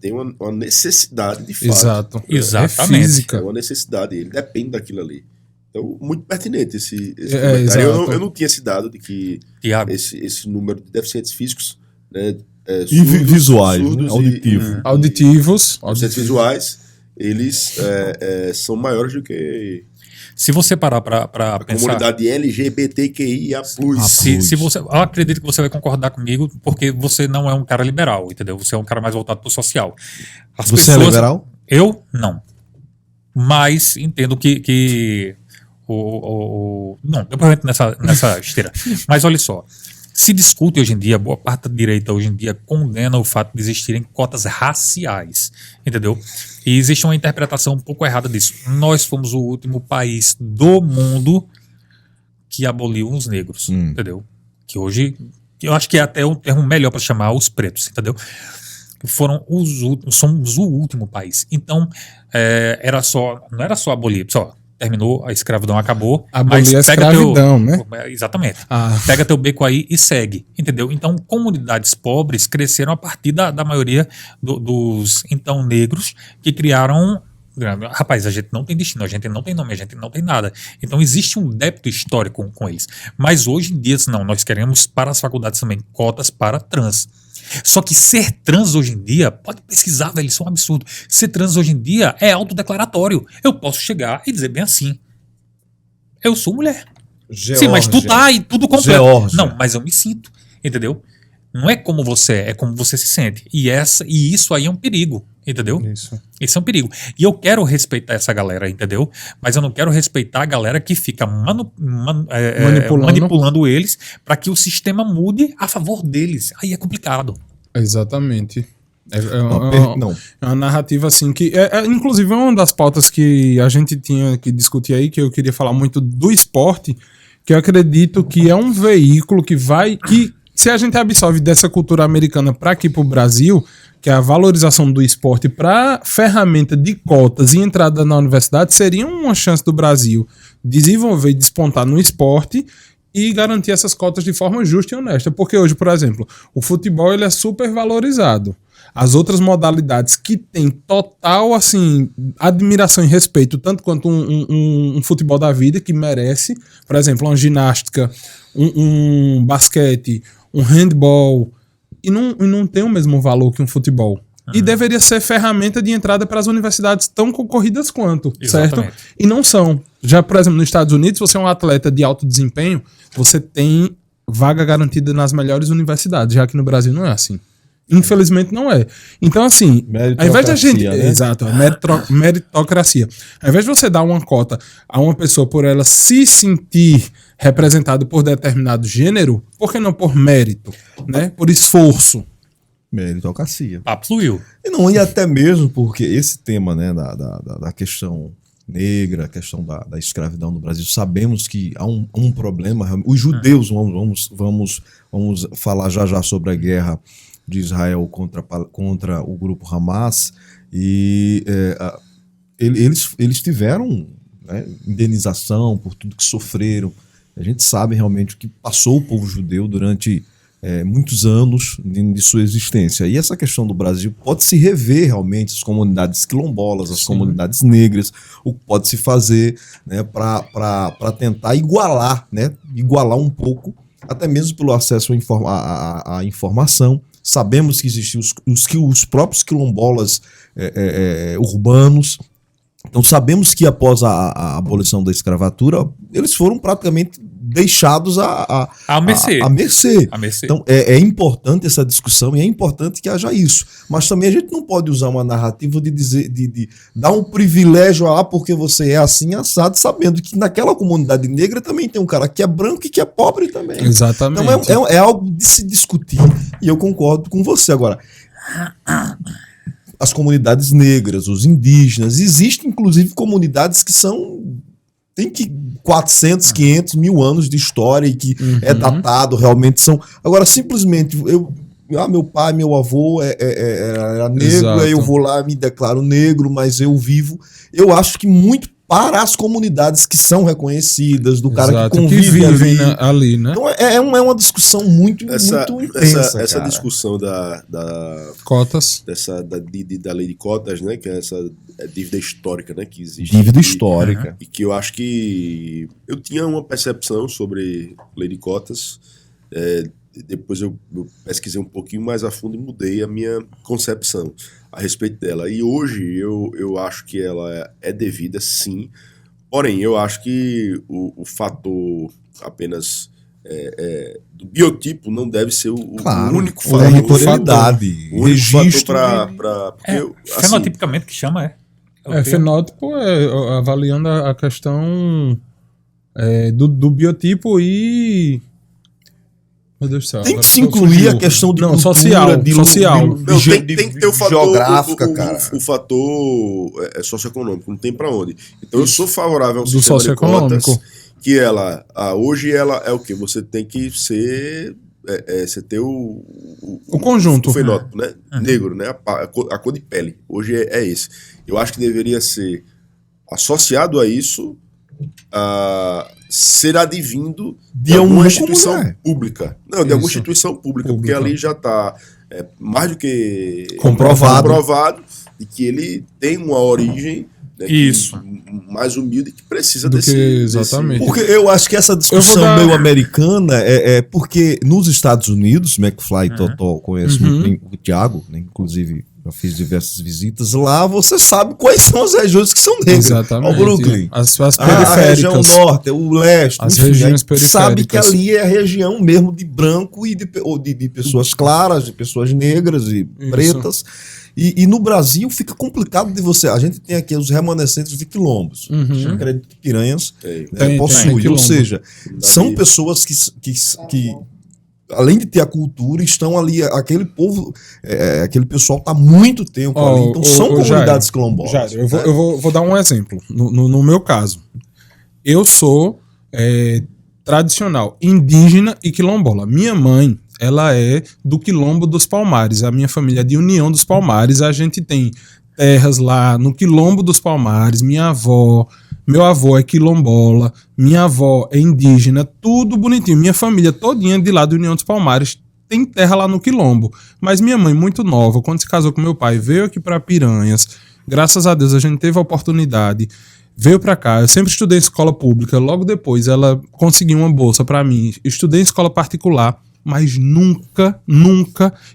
têm uma necessidade de fato. Exato. Exatamente. Física. É uma necessidade, ele depende daquilo ali. Então, muito pertinente esse comentário. Eu não tinha esse dado de que Tiago, esse número de deficientes físicos, né, E visuais, surdos né? Auditivo. Auditivos. Deficientes visuais, eles são maiores do que se você parar para a pensar... comunidade LGBTQIA+. Se você, eu acredito que você vai concordar comigo, porque você não é um cara liberal, entendeu? Você é um cara mais voltado para o social. Você é liberal? Eu, não. Mas entendo que não, depois eu entro nessa esteira. Mas olha só, se discute hoje em dia, boa parte da direita hoje em dia condena o fato de existirem cotas raciais, entendeu? E existe uma interpretação um pouco errada disso. Nós fomos o último país do mundo que aboliu os negros, entendeu? Que hoje, eu acho que é até um termo melhor para chamar os pretos, entendeu? Somos o último país. Então, não era só abolir, terminou, a escravidão acabou. Abolir a escravidão, né? Exatamente. Pega teu beco aí e segue, entendeu? Então, comunidades pobres cresceram a partir da maioria dos, então, negros, que criaram... Rapaz, a gente não tem destino, a gente não tem nome, a gente não tem nada. Então, existe um débito histórico com eles. Mas hoje em dia, não, nós queremos para as faculdades também cotas para trans. Só que ser trans hoje em dia, pode pesquisar, velho, isso é um absurdo. Ser trans hoje em dia é autodeclaratório. Eu posso chegar e dizer bem assim: eu sou mulher. Geórgia. Sim, mas tu tá aí, tudo completo. Geórgia. Não, mas eu me sinto, entendeu? Não é como você é como você se sente. E isso aí é um perigo, entendeu? Isso é um perigo. E eu quero respeitar essa galera, entendeu? Mas eu não quero respeitar a galera que fica manipulando eles para que o sistema mude a favor deles. Aí é complicado. Exatamente. Não. É uma narrativa assim que... inclusive, uma das pautas que a gente tinha que discutir aí, que eu queria falar muito do esporte, que eu acredito que é um veículo que se a gente absorve dessa cultura americana para aqui para o Brasil, que é a valorização do esporte para ferramenta de cotas e entrada na universidade, seria uma chance do Brasil desenvolver e despontar no esporte e garantir essas cotas de forma justa e honesta. Porque hoje, por exemplo, o futebol ele é super valorizado. As outras modalidades que têm total assim, admiração e respeito, tanto quanto um futebol da vida, que merece, por exemplo, uma ginástica, um basquete, um handball, e não tem o mesmo valor que um futebol. E deveria ser ferramenta de entrada para as universidades tão concorridas quanto, certo? E não são. Já, por exemplo, nos Estados Unidos, se você é um atleta de alto desempenho, você tem vaga garantida nas melhores universidades, já que no Brasil não é assim. Infelizmente não é. Então, assim, ao invés da gente... Né? Exato, meritocracia. Ao invés de você dar uma cota a uma pessoa por ela se sentir representada por determinado gênero, por que não por mérito, né? Por esforço. Meritocracia. Fluiu. E até mesmo porque esse tema, né, da questão negra, a questão da escravidão no Brasil, sabemos que há um problema. Os judeus, vamos falar já sobre a guerra de Israel contra o grupo Hamas, e eles tiveram, né, indenização por tudo que sofreram. A gente sabe realmente o que passou o povo judeu durante muitos anos de sua existência. E essa questão do Brasil pode se rever realmente, as comunidades quilombolas, as comunidades negras, o que pode se fazer, né, para tentar igualar um pouco, até mesmo pelo acesso à informação. Sabemos que existiam os próprios quilombolas urbanos. Então sabemos que após a abolição da escravatura, eles foram praticamente deixados à mercê. Então é importante essa discussão e é importante que haja isso. Mas também a gente não pode usar uma narrativa de dizer, de dar um privilégio porque você é assim assado, sabendo que naquela comunidade negra também tem um cara que é branco e que é pobre também. Exatamente. Então é algo de se discutir e eu concordo com você. Agora, as comunidades negras, os indígenas, existem inclusive comunidades que tem 400, 500 mil anos de história e que é datado, realmente são. Agora, simplesmente, meu pai, meu avô era negro, Exato. aí eu vou lá, me declaro negro, mas eu vivo. Eu acho que muito para as comunidades que são reconhecidas, do cara Exato, que convive vivem ali, né? Então é uma discussão muito intensa. Essa cara. discussão Cotas. da lei de cotas, né, que é essa dívida histórica, né, que existe. Dívida histórica. E que eu acho que eu tinha uma percepção sobre lei de cotas, depois eu pesquisei um pouquinho mais a fundo e mudei a minha concepção a respeito dela. E hoje eu acho que ela é devida, sim. Porém, eu acho que o fator apenas do biotipo não deve ser o único fator. Territorialidade, O único registro. Fenotipicamente que chama, Fenótipo avaliando a questão do biotipo e... Meu Deus do céu. Tem que se incluir a questão de cultura, social. Tem que ter o fator geográfica, cara. O fator socioeconômico, não tem pra onde. Então eu sou favorável ao Do sistema de socioeconômico. cotas, que hoje ela é o quê? Você tem que ser... você ter o conjunto. O fenótipo, né? Negro, né? A cor de pele. Hoje é esse. Eu acho que deveria ser associado a isso, ser advindo de alguma instituição pública. Não, de alguma instituição pública, porque ali já está mais do que comprovado e que ele tem uma origem, né, mais humilde, que precisa exatamente. Porque eu acho que essa discussão meio americana porque nos Estados Unidos, McFly e Totó conhece muito bem o Thiago, né, inclusive eu fiz diversas visitas lá, você sabe quais são as regiões que são negras. Exatamente. O Brooklyn, as periféricas. A região norte, o leste, as regiões periféricas. Sabe que ali é a região mesmo de branco e de pessoas claras, de pessoas negras e pretas. E no Brasil fica complicado de você. A gente tem aqui os remanescentes de quilombos. Eu acredito que Piranhas possui. Ou seja, são pessoas que além de ter a cultura, estão ali, aquele povo, aquele pessoal está há muito tempo ali, então são comunidades quilombolas. Jair, eu vou dar um exemplo. No meu caso, eu sou tradicional, indígena e quilombola. Minha mãe, ela é do Quilombo dos Palmares, a minha família é de União dos Palmares, a gente tem terras lá no Quilombo dos Palmares, meu avô é quilombola, minha avó é indígena, tudo bonitinho. Minha família todinha de lá do União dos Palmares tem terra lá no Quilombo. Mas minha mãe, muito nova, quando se casou com meu pai, veio aqui para Piranhas. Graças a Deus a gente teve a oportunidade, veio para cá. Eu sempre estudei em escola pública. Logo depois ela conseguiu uma bolsa para mim. Estudei em escola particular, mas nunca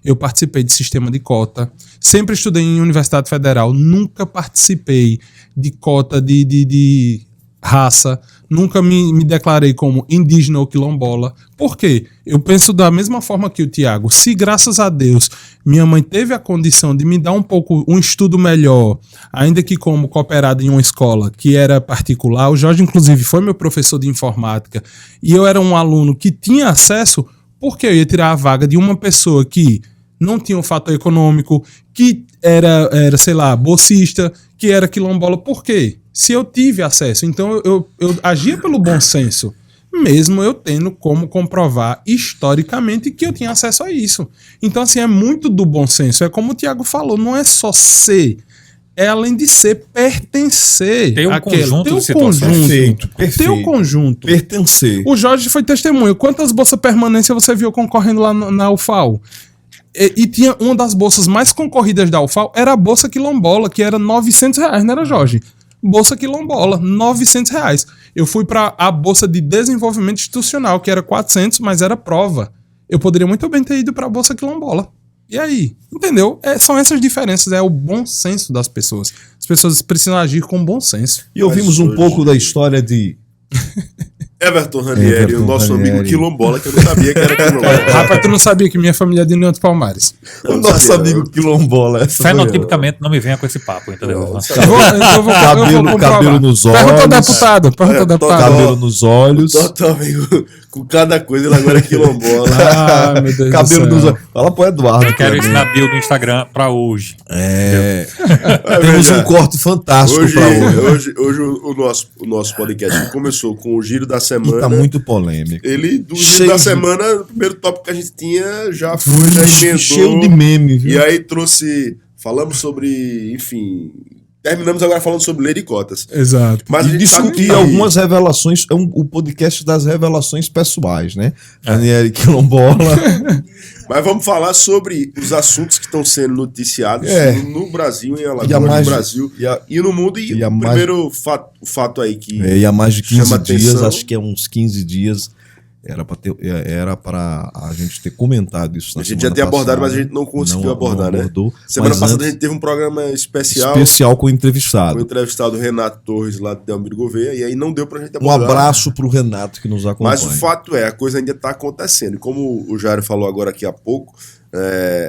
eu participei de sistema de cota. Sempre estudei em Universidade Federal, nunca participei de cota de raça, nunca me declarei como indígena ou quilombola. Por quê? Eu penso da mesma forma que o Thiago. Se graças a Deus minha mãe teve a condição de me dar um estudo melhor, ainda que como cooperado em uma escola que era particular, o Jorge inclusive foi meu professor de informática, e eu era um aluno que tinha acesso, porque eu ia tirar a vaga de uma pessoa que não tinha um fator econômico, que era sei lá, bolsista, que era quilombola. Por quê? Se eu tive acesso, então eu agia pelo bom senso. mesmo eu tendo como comprovar historicamente que eu tinha acesso a isso. Então, assim, é muito do bom senso. É como o Tiago falou, não é só ser, é além de ser, pertencer. Tem um conjunto de situações. Perfeito. Tem um conjunto. Pertencer. O Jorge foi testemunho. Quantas bolsas permanência você viu concorrendo lá na UFAL? E tinha uma das bolsas mais concorridas da UFAL, era a Bolsa Quilombola, que era R$900, não era, Jorge? Bolsa Quilombola, R$900. Eu fui para a Bolsa de Desenvolvimento Institucional, que era 400, mas era prova. Eu poderia muito bem ter ido para a Bolsa Quilombola. E aí? Entendeu? São essas diferenças, é o bom senso das pessoas. As pessoas precisam agir com bom senso. E ouvimos um pouco da história de Everton Ranieri, o nosso amigo quilombola, que eu não sabia que era quilombola. Rapaz, tu não sabia que minha família é de União dos Palmares. o nosso amigo quilombola. Fenotipicamente não me venha com esse papo, entendeu? Eu vou comprovar. Cabelo nos olhos. Pergunta ao deputado. Cabelo nos olhos. Tô amigo, com cada coisa ele agora é quilombola. Ah, meu Deus Cabelo do nos céu. olhos. Fala pro Eduardo. Eu quero isso também. na bio do Instagram pra hoje. Temos um corte fantástico pra hoje. Hoje o nosso podcast começou com o giro da semana. E tá muito polêmico. Ele, do giro Cheio da de- semana, o primeiro tópico que a gente tinha já foi, já emendou. Cheio de meme, viu? E aí trouxe. Falamos sobre. Enfim. Terminamos agora falando sobre Lady Cotas. Exato. Mas a E gente sabe discutir que algumas revelações, o podcast das revelações pessoais, né? Ranieri Quilombola. Mas vamos falar sobre os assuntos que estão sendo noticiados no Brasil, em E a Alagoas, no mais- Brasil e no mundo. E e a o mais- primeiro fato aí que E há mais de 15 chama dias, atenção. acho que é uns 15 dias, era pra a gente ter comentado isso na A gente semana já tinha abordado, passada. mas a gente não conseguiu abordar, né? abordou. Semana Mas passada antes, a gente teve um programa especial com o com o entrevistado. entrevistado Renato Torres lá de Delmiro Gouveia, e aí não deu pra gente Um abordar. abraço pro Renato que nos acompanha. Mas o fato é, a coisa ainda está acontecendo. E como o Jairo falou agora aqui há pouco,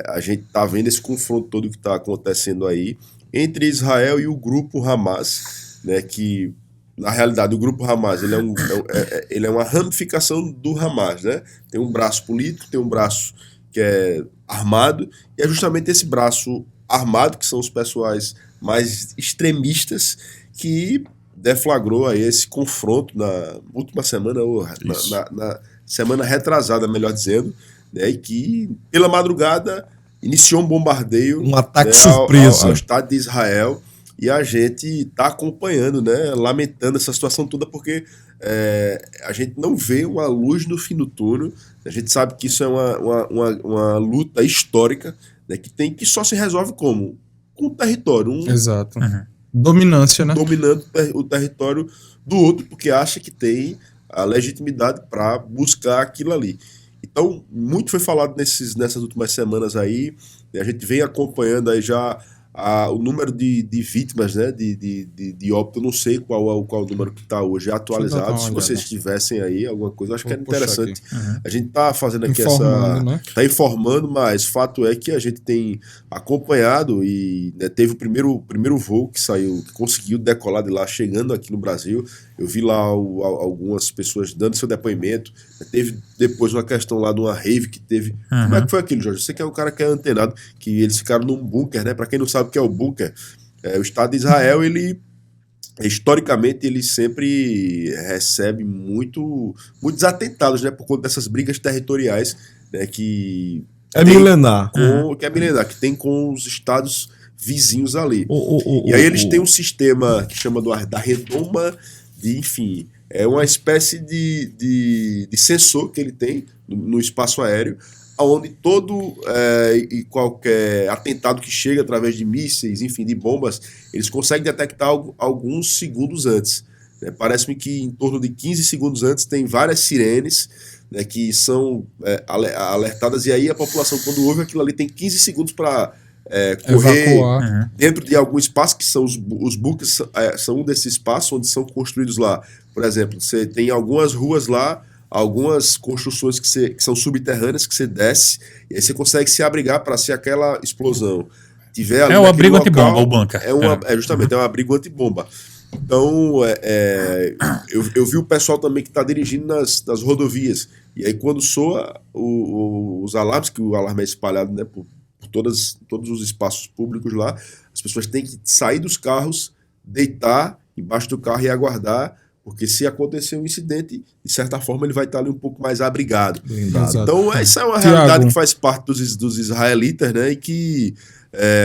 a gente está vendo esse confronto todo que está acontecendo aí entre Israel e o grupo Hamas, né, que, na realidade, o grupo Hamas ele é uma ramificação do Hamas. Né? Tem um braço político, tem um braço que é armado, e é justamente esse braço armado, que são os pessoais mais extremistas, que deflagrou aí esse confronto na última semana, ou na semana retrasada, melhor dizendo, né, e que, pela madrugada, iniciou um bombardeio, Um ataque né, surpresa. ao Estado de Israel, e a gente está acompanhando, né, lamentando essa situação toda, porque a gente não vê uma luz no fim do túnel. A gente sabe que isso é uma luta histórica, né, que só se resolve como? Com o território, Exato. Dominância, né? dominando o território do outro, porque acha que tem a legitimidade para buscar aquilo ali. Então, muito foi falado nessas últimas semanas aí, né, a gente vem acompanhando aí já o número de vítimas, né, de óbito. Eu não sei qual o número que está hoje atualizado. uma Se olhada. vocês tivessem aí alguma coisa, eu acho que é Vou puxar interessante. A gente está fazendo aqui Informando, né? Está informando, mas fato é que a gente tem acompanhado e, né, teve o primeiro voo que saiu, que conseguiu decolar de lá, chegando aqui no Brasil. Eu vi lá algumas pessoas dando seu depoimento. Teve depois uma questão lá de uma rave que teve. Como é que foi aquilo, Jorge? Você que é um cara que é antenado, que eles ficaram num bunker, né? Para quem não sabe o que é o bunker, o Estado de Israel, ele historicamente ele sempre recebe muitos atentados, né? Por conta dessas brigas territoriais, né? Que É milenar. que é milenar, que tem com os estados vizinhos ali. E aí eles têm um sistema que chama da redoma, enfim, é uma espécie de sensor que ele tem no espaço aéreo, onde todo e qualquer atentado que chega através de mísseis, enfim, de bombas, eles conseguem detectar alguns segundos antes. Né? Parece-me que em torno de 15 segundos antes tem várias sirenes, né, que são alertadas, e aí a população, quando ouve aquilo ali, tem 15 segundos para correr Evacuar. dentro de algum espaço, que são os bunkers, são um desses espaços onde são construídos lá. Por exemplo, você tem algumas ruas lá, algumas construções que são subterrâneas, que você desce, e aí você consegue se abrigar para, se aquela explosão tiver ali É o naquele abrigo local, antibomba, o bunker. Justamente, é um abrigo antibomba. Então, eu vi o pessoal também que está dirigindo nas rodovias, e aí quando soa os alarmes, que o alarme é espalhado, né, por todos os espaços públicos lá, as pessoas têm que sair dos carros, deitar embaixo do carro e aguardar, Porque se acontecer um incidente, de certa forma ele vai estar ali um pouco mais abrigado. Exato. Então essa é uma Tiago, realidade que faz parte dos israelitas, né? E que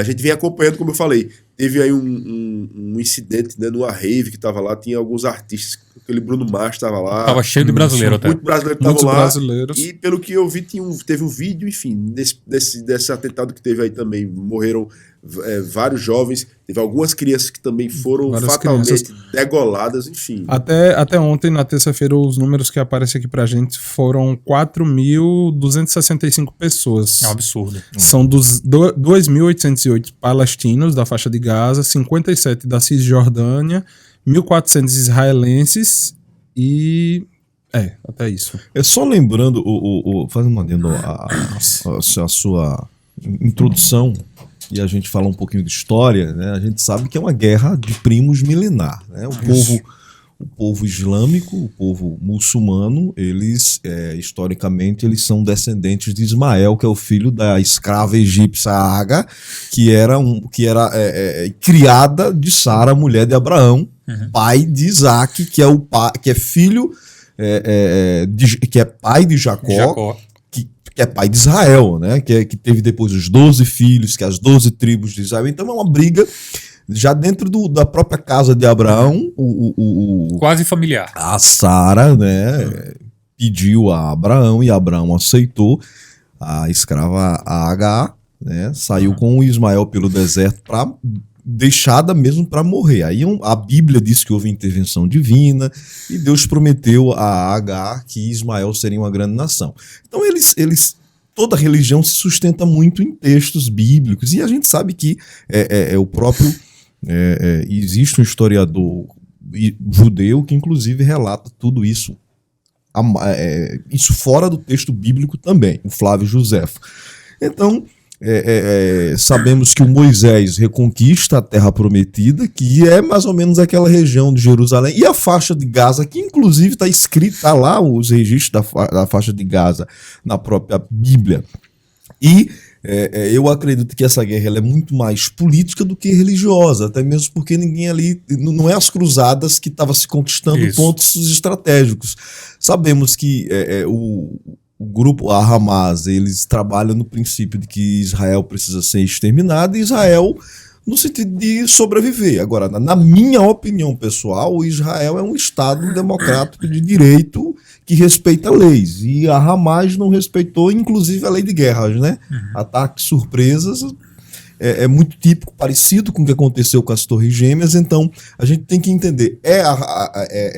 a gente vem acompanhando, como eu falei. Teve aí um incidente, né, numa rave que estava lá, tinha alguns artistas, aquele Bruno Mars estava lá. Tava cheio de brasileiro até. Muito brasileiro que muitos estavam lá. brasileiros. E pelo que eu vi, teve um vídeo, enfim, desse atentado que teve aí também. Morreram vários jovens, teve algumas crianças que também foram Várias fatalmente degoladas, enfim. Até ontem, na terça-feira, os números que aparecem aqui pra gente foram 4.265 pessoas. É um absurdo. São 2.808 palestinos da faixa de Gaza, 57 da Cisjordânia, 1.400 israelenses e... até isso. É só lembrando, fazendo uma adendo a sua introdução, e a gente fala um pouquinho de história, né? A gente sabe que é uma guerra de primos milenar, né? O povo islâmico, o povo muçulmano, eles, historicamente, eles são descendentes de Ismael, que é o filho da escrava egípcia Agar, que era criada de Sara, mulher de Abraão, pai de Isaac, que é filho, que é pai de Jacó. Que é pai de Israel, né? Que teve depois os 12 filhos, que é as 12 tribos de Israel. Então é uma briga já dentro da própria casa de Abraão. Quase familiar. A Sara, né, pediu a Abraão e Abraão aceitou. A escrava Agar, né, saiu com o Ismael pelo deserto para deixada mesmo para morrer. Aí a Bíblia diz que houve intervenção divina e Deus prometeu a Agar que Ismael seria uma grande nação. Então toda religião se sustenta muito em textos bíblicos, e a gente sabe que o próprio existe um historiador judeu que inclusive relata tudo isso, isso fora do texto bíblico também, o Flávio Josefo. Então sabemos que o Moisés reconquista a Terra Prometida, que é mais ou menos aquela região de Jerusalém, e a faixa de Gaza, que inclusive está escrita lá, os registros da faixa de Gaza na própria Bíblia. E eu acredito que essa guerra ela é muito mais política do que religiosa, até mesmo porque ninguém ali, não é as cruzadas que estavam se conquistando pontos estratégicos. Sabemos que o grupo, a Hamas, eles trabalham no princípio de que Israel precisa ser exterminado, e Israel no sentido de sobreviver. Agora, na minha opinião pessoal, Israel é um Estado democrático de direito que respeita leis, e a Hamas não respeitou, inclusive, a lei de guerras, né? Ataques, surpresas, é muito típico, parecido com o que aconteceu com as Torres Gêmeas. Então a gente tem que entender, é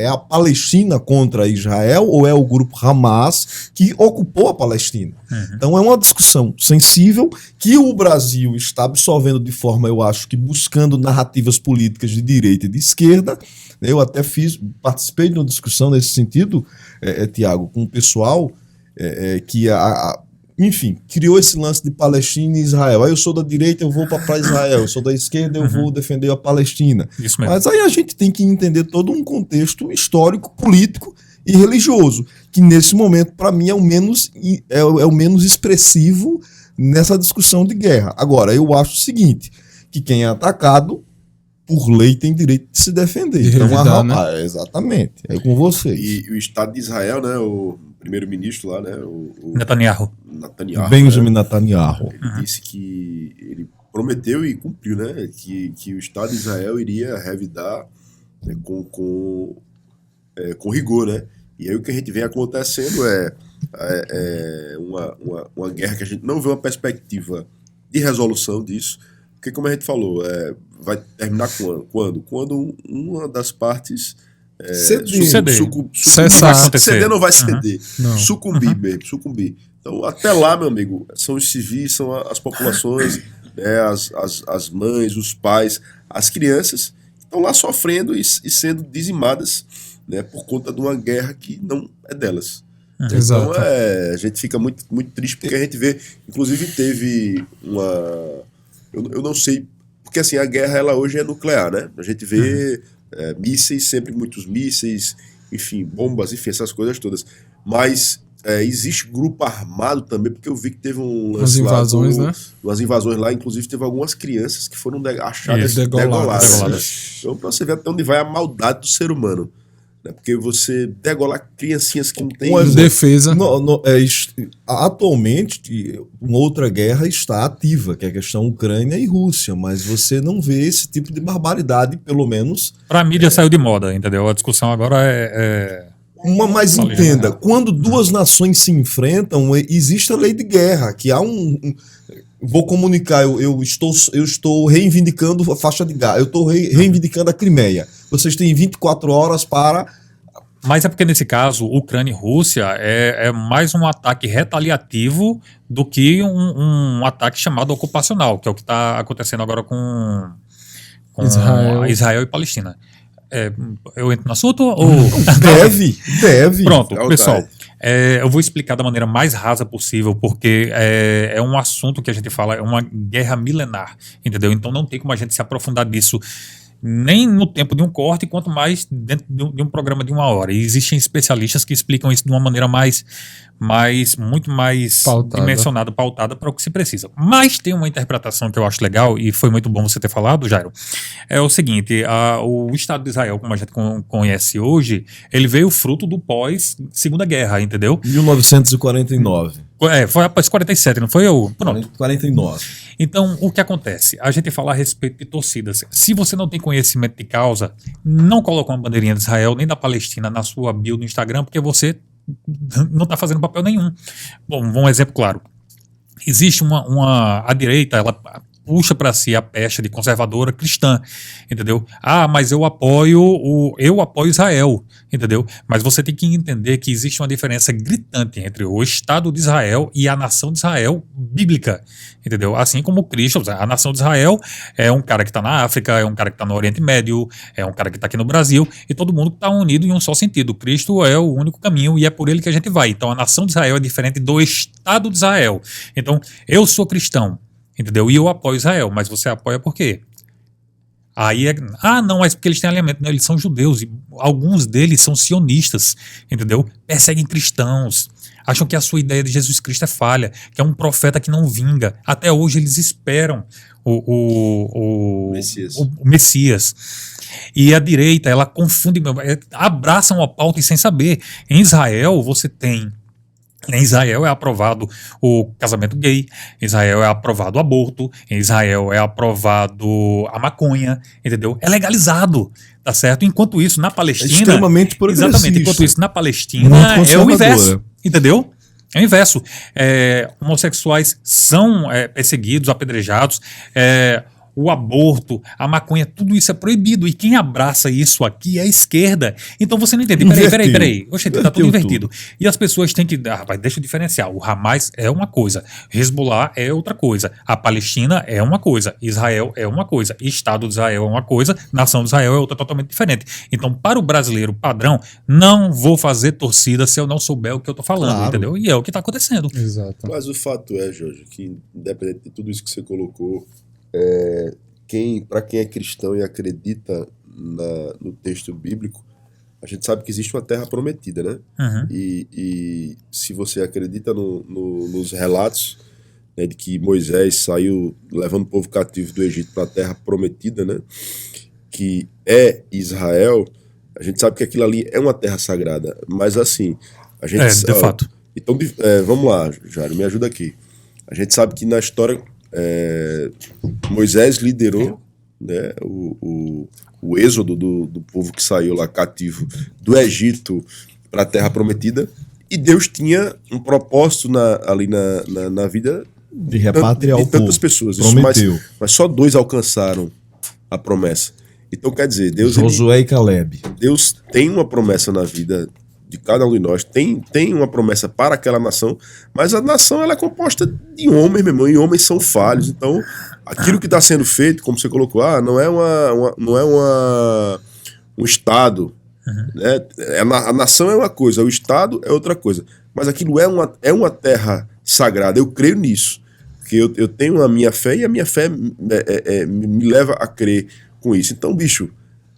a Palestina contra Israel ou é o grupo Hamas que ocupou a Palestina? Então é uma discussão sensível que o Brasil está absorvendo de forma, eu acho que buscando narrativas políticas de direita e de esquerda. Eu até participei de uma discussão nesse sentido, Tiago, com o pessoal que enfim, criou esse lance de Palestina e Israel. Aí eu sou da direita, eu vou para Israel. Eu sou da esquerda, eu vou defender a Palestina. Isso mesmo. Mas aí a gente tem que entender todo um contexto histórico, político e religioso, que nesse momento, para mim, é o menos expressivo nessa discussão de guerra. Agora, eu acho o seguinte, que quem é atacado, por lei, tem direito de se defender. Então, exatamente. É com vocês. E o Estado de Israel, né, o primeiro-ministro lá, né, o Netanyahu, Benjamin Netanyahu. Ele disse que ele prometeu e cumpriu, né, que o Estado de Israel iria revidar, né, com rigor, né. E aí o que a gente vem acontecendo é uma guerra que a gente não vê uma perspectiva de resolução disso, porque, como a gente falou, vai terminar quando? Quando uma das partes ceder não vai ceder, sucumbir mesmo, sucumbir. Então, até lá, meu amigo, são os civis, são as populações, né, as mães, os pais, as crianças, que estão lá sofrendo e sendo dizimadas, né, por conta de uma guerra que não é delas. Exato. Então, a gente fica muito, muito triste, porque a gente vê, inclusive teve eu não sei, porque assim, a guerra ela hoje é nuclear, né? A gente vê mísseis, sempre muitos mísseis, enfim, bombas, enfim, essas coisas todas. Mas existe grupo armado também, porque eu vi que teve umas invasões, né? Umas invasões lá, inclusive teve algumas crianças que foram achadas degoladas. Então, pra você ver até onde vai a maldade do ser humano. né? Porque você degolar criancinhas que não têm... Um exemplo. Defesa. Atualmente, uma outra guerra está ativa, que é a questão Ucrânia e Rússia, mas você não vê esse tipo de barbaridade, pelo menos... Pra mídia saiu de moda, entendeu? A discussão agora Mas entenda, quando duas nações se enfrentam, existe a lei de guerra, que há vou comunicar, eu estou reivindicando a faixa de Gaza, eu estou reivindicando a Crimeia. Vocês têm 24 horas para... Mas é porque, nesse caso, Ucrânia e Rússia é mais um ataque retaliativo do que um ataque chamado ocupacional, que é o que está acontecendo agora com Israel e Palestina. Eu entro no assunto? Ou... Deve. Pronto, pessoal. Eu vou explicar da maneira mais rasa possível, porque é um assunto que a gente fala, é uma guerra milenar, entendeu? Então não tem como a gente se aprofundar nisso nem no tempo de um corte, quanto mais dentro de um programa de 1 hora. E existem especialistas que explicam isso de uma maneira muito mais dimensionada, pautada para o que se precisa. Mas tem uma interpretação que eu acho legal, e foi muito bom você ter falado, Jairo. É o seguinte, o Estado de Israel, como a gente conhece hoje, ele veio fruto do pós-Segunda Guerra, entendeu? 1949. Foi após 47, não foi eu? Pronto. 49. Então, o que acontece? A gente fala a respeito de torcidas. Se você não tem conhecimento de causa, não coloca uma bandeirinha de Israel nem da Palestina na sua bio no Instagram, porque você não está fazendo papel nenhum. Bom, um exemplo claro. Existe a direita, ela puxa para si a pecha de conservadora cristã, entendeu? Mas eu apoio Israel, entendeu? Mas você tem que entender que existe uma diferença gritante entre o Estado de Israel e a nação de Israel bíblica, entendeu? Assim como Cristo, a nação de Israel é um cara que está na África, é um cara que está no Oriente Médio, é um cara que está aqui no Brasil, e todo mundo está unido em um só sentido. Cristo é o único caminho e é por ele que a gente vai. Então a nação de Israel é diferente do Estado de Israel. Então eu sou cristão, entendeu? E eu apoio Israel, mas você apoia por quê? Aí não, mas porque eles têm alinhamento. Não, eles são judeus e alguns deles são sionistas, entendeu? Perseguem cristãos, acham que a sua ideia de Jesus Cristo é falha, que é um profeta que não vinga. Até hoje eles esperam o Messias. E a direita, ela confunde, abraçam a pauta e sem saber. Em Israel é aprovado o casamento gay, em Israel é aprovado o aborto, em Israel é aprovado a maconha, entendeu? É legalizado, tá certo? Enquanto isso, na Palestina... É extremamente progressista. Exatamente, enquanto isso, na Palestina é o inverso, entendeu? É o inverso. Homossexuais são perseguidos, apedrejados, o aborto, a maconha, tudo isso é proibido. E quem abraça isso aqui é a esquerda. Então você não entende. Peraí. Oxe, tá tudo invertido. E as pessoas têm que... Rapaz, deixa eu diferenciar. O Hamas é uma coisa. Hezbollah é outra coisa. A Palestina é uma coisa. Israel é uma coisa. Estado de Israel é uma coisa. Nação de Israel é outra totalmente diferente. Então, para o brasileiro padrão, não vou fazer torcida se eu não souber o que eu tô falando, entendeu? E é o que tá acontecendo. Exato. Mas o fato é, Jorge, que independente de tudo isso que você colocou, para quem é cristão e acredita no texto bíblico, a gente sabe que existe uma terra prometida, né? Uhum. E se você acredita nos relatos, né, de que Moisés saiu levando o povo cativo do Egito para a terra prometida, né, que é Israel, a gente sabe que aquilo ali é uma terra sagrada. Mas assim, a gente de fato. Então, vamos lá, Jário, me ajuda aqui. A gente sabe que na história Moisés liderou, né, o êxodo do povo que saiu lá cativo do Egito para a terra prometida, e Deus tinha um propósito ali na vida de repatriar de tantas pessoas. Mas só 2 alcançaram a promessa. Então quer dizer, Josué e Caleb. Deus tem uma promessa na vida de cada um de nós, tem uma promessa para aquela nação, mas a nação ela é composta de homens, meu irmão, e homens são falhos. Então, aquilo que está sendo feito, como você colocou, não é um Estado, né? A nação é uma coisa, o Estado é outra coisa, mas aquilo é uma terra sagrada. Eu creio nisso, porque eu tenho a minha fé e a minha fé me leva a crer com isso. Então, bicho,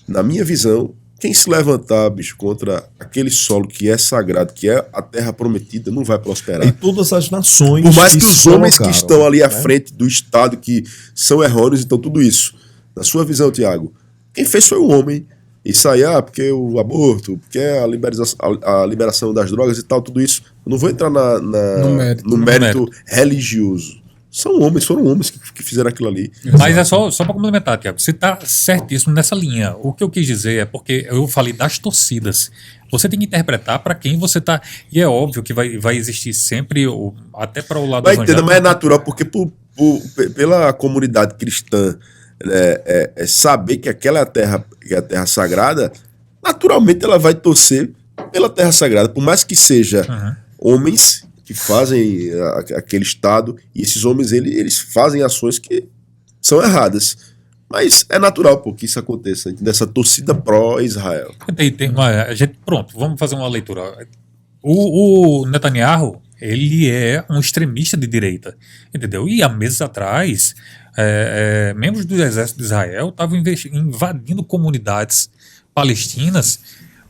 na minha visão, quem se levantar, bicho, contra aquele solo que é sagrado, que é a terra prometida, não vai prosperar. E todas as nações. Por mais que os homens que estão ali à frente do Estado, que são errôneos, então tudo isso. Na sua visão, Tiago, quem fez foi o homem. Isso aí, porque o aborto, porque a liberação das drogas e tal, tudo isso. Eu não vou entrar no mérito religioso. Foram homens que fizeram aquilo ali. Mas é só para complementar, Tiago. Você está certíssimo nessa linha. O que eu quis dizer é porque eu falei das torcidas. Você tem que interpretar para quem você está. E é óbvio que vai existir sempre, até para o lado Vai entender, mas é natural, porque pela comunidade cristã saber que aquela é a terra sagrada, naturalmente ela vai torcer pela terra sagrada. Por mais que seja homens que fazem aquele Estado, e esses homens eles fazem ações que são erradas. Mas é natural que isso aconteça, nessa torcida pró-Israel. Pronto, vamos fazer uma leitura. O Netanyahu, ele é um extremista de direita, entendeu? E há meses atrás, membros do exército de Israel estavam invadindo comunidades palestinas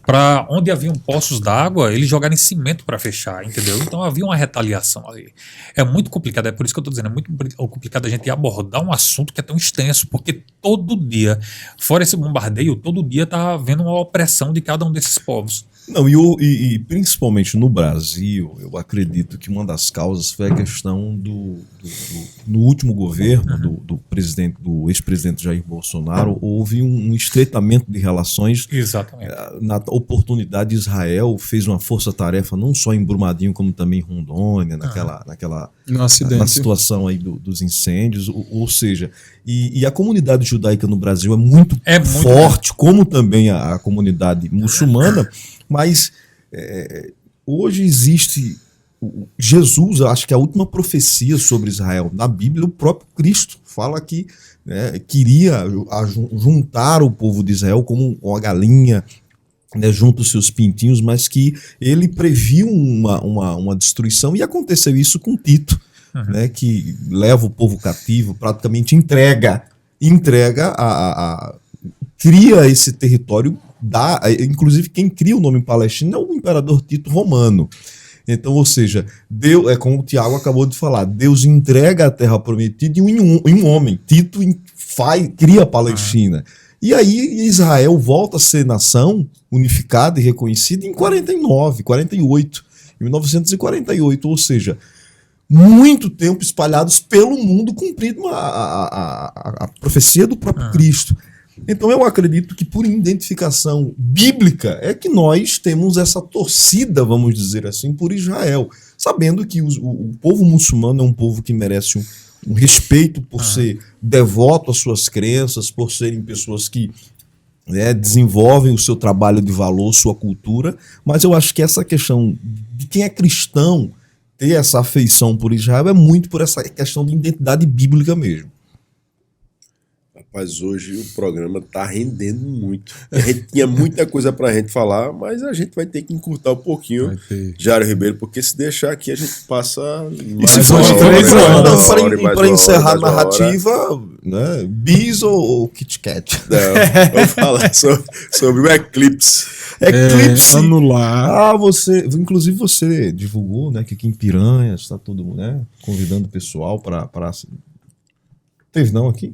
para onde haviam poços d'água, eles jogaram cimento para fechar, entendeu? Então havia uma retaliação ali. É muito complicado, é por isso que eu estou dizendo, é muito complicado a gente abordar um assunto que é tão extenso, porque todo dia, fora esse bombardeio, todo dia está havendo uma opressão de cada um desses povos. Não, e principalmente no Brasil, eu acredito que uma das causas foi a questão no último governo do ex-presidente Jair Bolsonaro, houve um estreitamento de relações. Exatamente. Na oportunidade, Israel fez uma força-tarefa não só em Brumadinho, como também em Rondônia, na situação aí dos incêndios, ou seja, e a comunidade judaica no Brasil é muito forte, como também a comunidade muçulmana. Mas hoje existe Jesus, acho que a última profecia sobre Israel na Bíblia, o próprio Cristo fala que queria juntar o povo de Israel como uma galinha, junto aos seus pintinhos, mas que ele previu uma destruição, e aconteceu isso com Tito, que leva o povo cativo, praticamente cria esse território. Inclusive quem cria o nome Palestina é o imperador Tito Romano. Então, ou seja, Deus, como o Tiago acabou de falar, Deus entrega a terra prometida em um homem. Tito cria a Palestina. E aí Israel volta a ser nação unificada e reconhecida em 48, em 1948, ou seja, muito tempo espalhados pelo mundo, cumprindo a profecia do próprio Cristo. Então eu acredito que por identificação bíblica é que nós temos essa torcida, vamos dizer assim, por Israel, sabendo que o povo muçulmano é um povo que merece um respeito por ser devoto às suas crenças, por serem pessoas que desenvolvem o seu trabalho de valor, sua cultura, mas eu acho que essa questão de quem é cristão ter essa afeição por Israel é muito por essa questão de identidade bíblica mesmo. Rapaz, hoje o programa tá rendendo muito. A gente tinha muita coisa pra gente falar, mas a gente vai ter que encurtar um pouquinho, Jário Ribeiro, porque se deixar aqui a gente passa mais para encerrar a narrativa, bis ou Kit Kat? Não, vamos falar sobre o eclipse. Eclipse anular. Inclusive você divulgou, que aqui em Piranhas está todo mundo, convidando o pessoal para teve não aqui?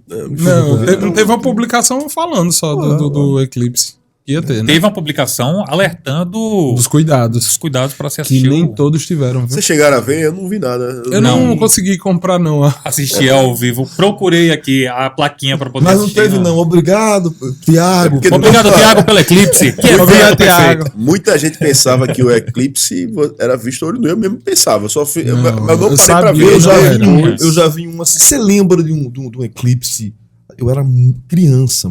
Não teve uma publicação falando só do eclipse. Ia ter, né? Teve uma publicação alertando dos cuidados para se assistir. Que nem todos tiveram. Viu? Vocês chegaram a ver? Eu não vi nada. Eu não consegui comprar, não. Assisti ao vivo. Procurei aqui a plaquinha para poder assistir. Mas não teve, não. Obrigado, Tiago. Obrigado, Tiago, pelo eclipse. Obrigado, Tiago. Muita gente pensava que o eclipse era visto olho nu. Eu mesmo pensava. Mas eu não parei para ver. Eu já vi uma. Você lembra de um eclipse? Eu era criança,